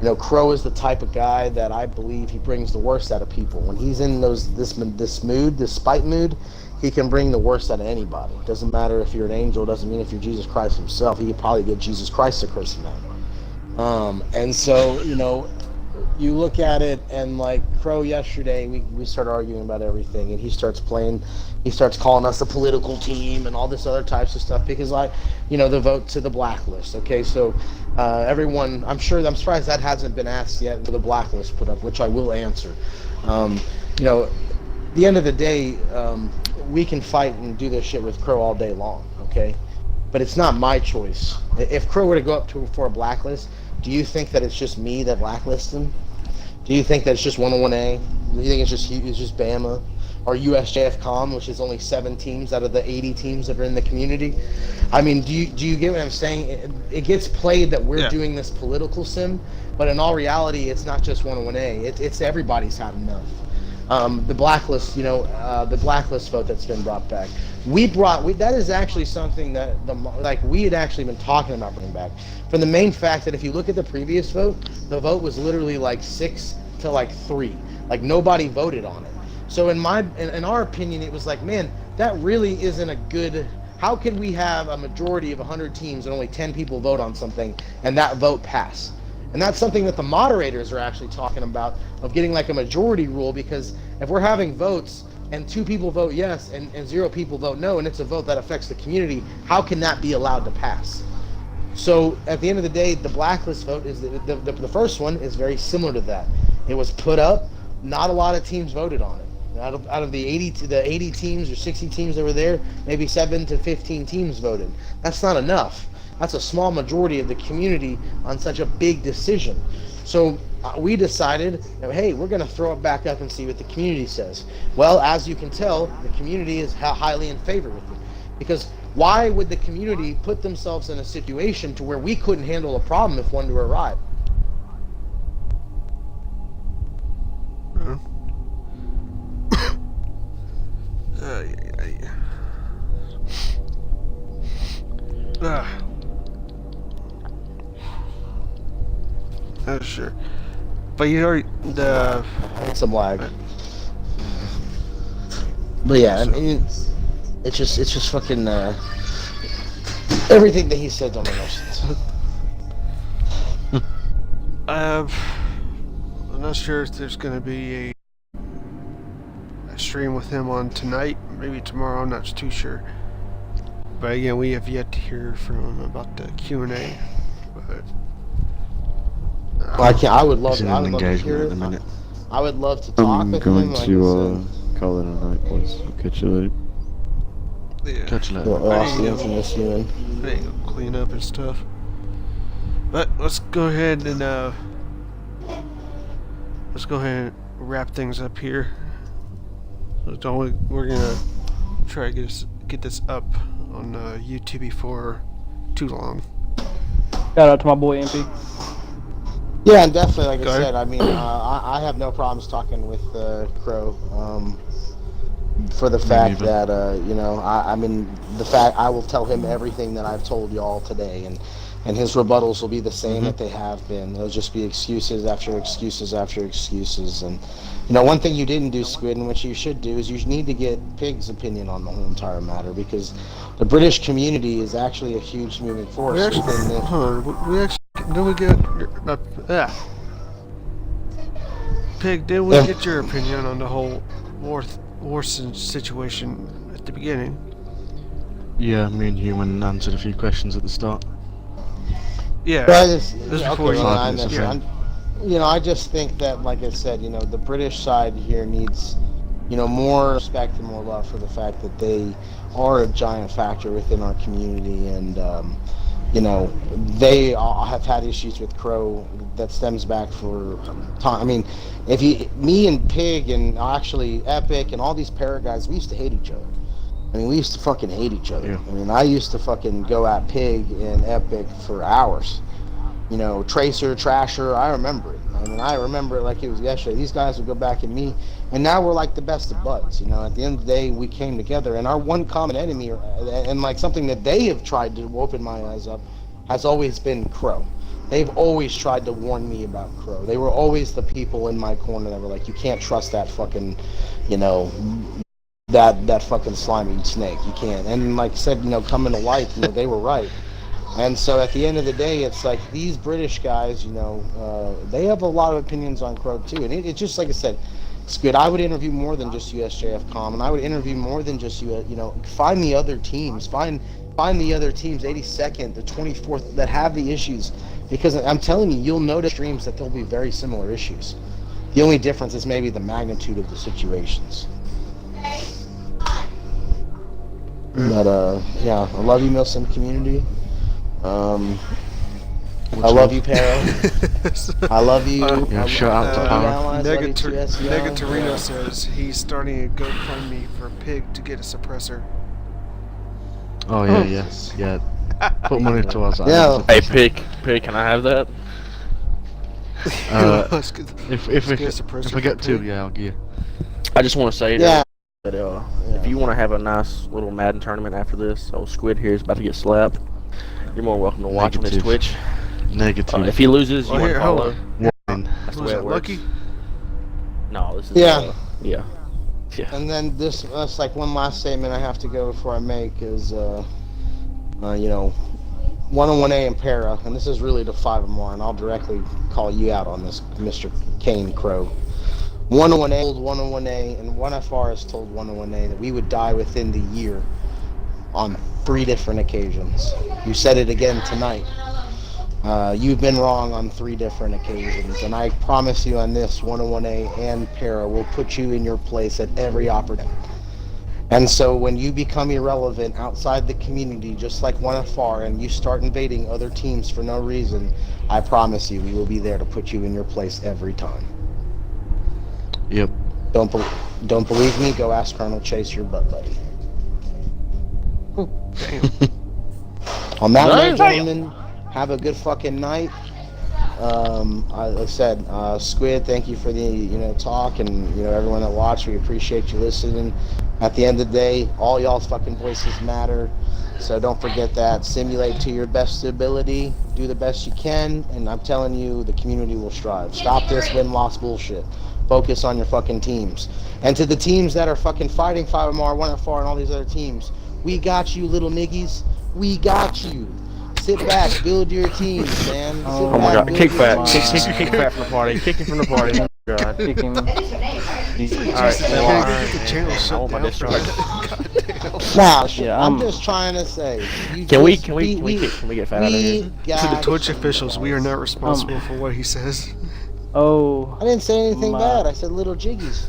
you know, Crow is the type of guy that I believe he brings the worst out of people. When he's in this mood, this spite mood, he can bring the worst out of anybody. It doesn't matter if you're an angel, doesn't mean if you're Jesus Christ himself. He could probably get Jesus Christ to curse him out. And so, you know, you look at it, and like Crow yesterday, we start arguing about everything, and he starts calling us a political team and all this other types of stuff because the vote to the blacklist. Okay, so everyone, I'm surprised that hasn't been asked yet with the blacklist put up, which I will answer. At the end of the day, we can fight and do this shit with Crow all day long, okay? But it's not my choice. If Crow were to go up for a blacklist, do you think that it's just me that blacklists him? Do you think that it's just 101A? Do you think it's just Bama? Or USJFCOM, which is only 7 teams out of the 80 teams that are in the community? I mean, do you get what I'm saying? It gets played that we're doing this political sim, but in all reality, it's not just 101A. It's everybody's had enough. The blacklist, the blacklist vote that's been brought back. That is actually something that we had actually been talking about bringing back. From the main fact that if you look at the previous vote, the vote was literally like 6 to 3. Like nobody voted on it. So in our opinion, it was like, man, that really isn't a good. How can we have a majority of 100 teams and only 10 people vote on something and that vote pass? And that's something that the moderators are actually talking about, of getting like a majority rule, because if we're having votes and 2 people vote yes and 0 people vote no, and it's a vote that affects the community, how can that be allowed to pass? So at the end of the day, the blacklist vote is the first one is very similar to that. It was put up, not a lot of teams voted on it. Out of the 80 teams or 60 teams that were there, maybe 7 to 15 teams voted. That's not enough. That's a small majority of the community on such a big decision. So we decided, hey, we're going to throw it back up and see what the community says. Well, as you can tell, the community is highly in favor with it. Because why would the community put themselves in a situation to where we couldn't handle a problem if one were to arrive? Sure. But you already some lag. But yeah, I mean, it's just fucking everything that he said don't make no sense. I'm not sure if there's gonna be a stream with him on tonight, maybe tomorrow. I'm not too sure. But again, we have yet to hear from him about the Q&A. But I would love to hear at the minute. I would love to talk with him. I'm going to call it a night, boys. I'll catch you later. Yeah. Catch you later. Infamous human. I ain't gonna clean up and stuff. But let's go ahead and wrap things up here. We're gonna try to get this up on YouTube before too long. Shout out to my boy MP. Yeah, and definitely, like I said, I mean, I have no problems talking with Crow. For the fact that, I mean, the fact I will tell him everything that I've told y'all today, and his rebuttals will be the same that they have been. It'll just be excuses after excuses after excuses. And, one thing you didn't do, Squid, and what you should do, is you need to get Pig's opinion on the whole entire matter, because the British community is actually a huge moving force. We actually did we get Pig? Did we get your opinion on the whole war situation at the beginning? Yeah, me and Human answered a few questions at the start. Yeah. I just think that, like I said, the British side here needs, more respect and more love for the fact that they are a giant factor within our community, and they have had issues with Crow that stems back for time. I mean, me and Pig and actually Epic and all these para guys, we used to hate each other. I mean, we used to fucking hate each other. Yeah. I mean, I used to fucking go at Pig and Epic for hours. Tracer, Trasher, I remember it. I mean, I remember it like it was yesterday. These guys would go back at me, and now we're like the best of buds. At the end of the day, we came together, and our one common enemy, and like something that they have tried to open my eyes up, has always been Crow. They've always tried to warn me about Crow. They were always the people in my corner that were like, you can't trust that fucking, that fucking slimy snake. You can't. And like I said, coming to light, they were right. And so at the end of the day, it's like these British guys, you know, they have a lot of opinions on Crow too. And it's just like I said, it's good. I would interview more than just USJFCOM, and I would interview more than just you know, find the other teams, find the other teams, 82nd, the 24th, that have the issues. Because I'm telling you, you'll notice streams that there'll be very similar issues. The only difference is maybe the magnitude of the situations. But yeah, I love you, Milsim community. I love you, Pero. I love you. Yeah, shout out to Para. Negatorino says he's starting a GoFundMe for Pig to get a suppressor. Oh yeah, yes, yeah. Put money towards that. Yeah. Hey, Pig, can I have that? If I get to, yeah, I'll give you. I just want to say Yeah. that if you want to have a nice little Madden tournament after this, old Squid here is about to get slapped. You're more welcome to watch on his Negative. Twitch. Negative. If he loses, you want here, to hold follow. on. That's the Was way it it works. Lucky? No, this is Yeah. yeah. And then that's like one last statement I have to go before I make is, you know, 101A and Para, and this is really to 5 or more, and I'll directly call you out on this, Mr. Kane Crow. 101A told 101A, and 1FR has told 101A that we would die within the year on 3 different occasions. You said it again tonight. You've been wrong on 3 different occasions, and I promise you on this, 101A and Para will put you in your place at every opportunity. And so when you become irrelevant outside the community, just like 1FR, and you start invading other teams for no reason, I promise you we will be there to put you in your place every time. Yep. Don't believe me? Go ask Colonel Chase, your butt buddy. On that note, gentlemen, have a good fucking night. Like I said, Squid, thank you for the talk, and everyone that watched, we appreciate you listening. At the end of the day, all y'all's fucking voices matter, so don't forget that. Simulate to your best ability, do the best you can, and I'm telling you, the community will strive. Stop this win-loss bullshit. Focus on your fucking teams. And to the teams that are fucking fighting 5MR, 1FR, and all these other teams, we got you, little niggies. We got you. Sit back, build your teams, man. Sit Oh my back, god, build kick your Fat. teams. Kick Fat from the party. Kick him from the party. God. Kick him. Alright, Get the channel I shut want my down. discharge. Nah, shit, Yeah, I'm I'm- just trying to say. Can we get Fat out of here? To the got Twitch you officials, we are guys. not responsible for what he says. Oh. I didn't say anything My- bad. I said little jiggies.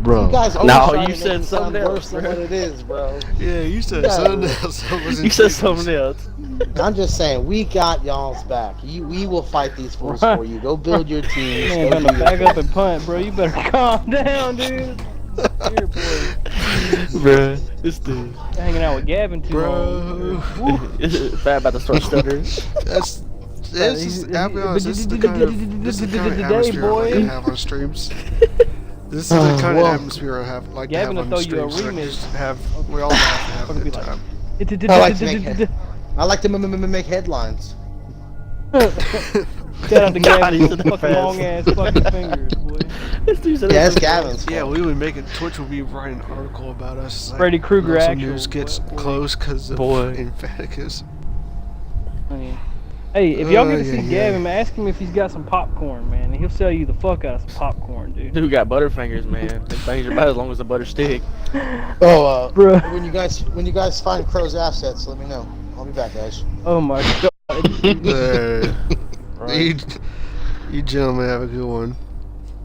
Bro. You guys always No, try you to make said it sound something else, worse than bro. what it is, bro. Yeah, you said Yeah. something else. I wasn't You said thinking. something else. I'm just saying, we got y'all's back. We will fight these fools for you. Go build your teams. Man, Go trying do to your back up thing. and punt, bro. You better calm down, dude. Here, boy. Bruh, this dude. Hanging out with Gavin too long. Bro, Fat about to start stuttering. that's. This is, I'll be honest, this is the kind of atmosphere I like to have on streams. This is the kind of Well, atmosphere I have like to Gavin have will on throw you a streams. So I can remix. just have we all have to have a Be good like- time. I like to make headlines. Shout out to God, he Gavin said with that fucking fast. long ass fucking fingers, boy. This dude said Yeah, it it's Gavin's Yeah, fault. we would make it. Twitch would be writing an article about us. Like, Freddy Krueger Milsim actual, news gets boy. closed because of Boy. Emphaticus. I mean, hey, if y'all get to see yeah. Gavin, man, ask him if he's got some popcorn, man, and he'll sell you the fuck out of some popcorn, dude. Dude got butterfingers, man. Them things are about as long as a butter stick. Oh, Bruh. when you guys find Crow's assets, let me know. I'll be back, guys. Oh my god. You gentlemen have a good one.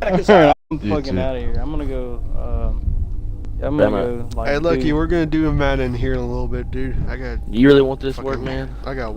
I'm You fucking too. out of here. I'm gonna go. I'm Bama. gonna go. Like, Hey, Lucky, do- we're gonna do a Madden here in a little bit, dude. You really want this work, fucking- man? I got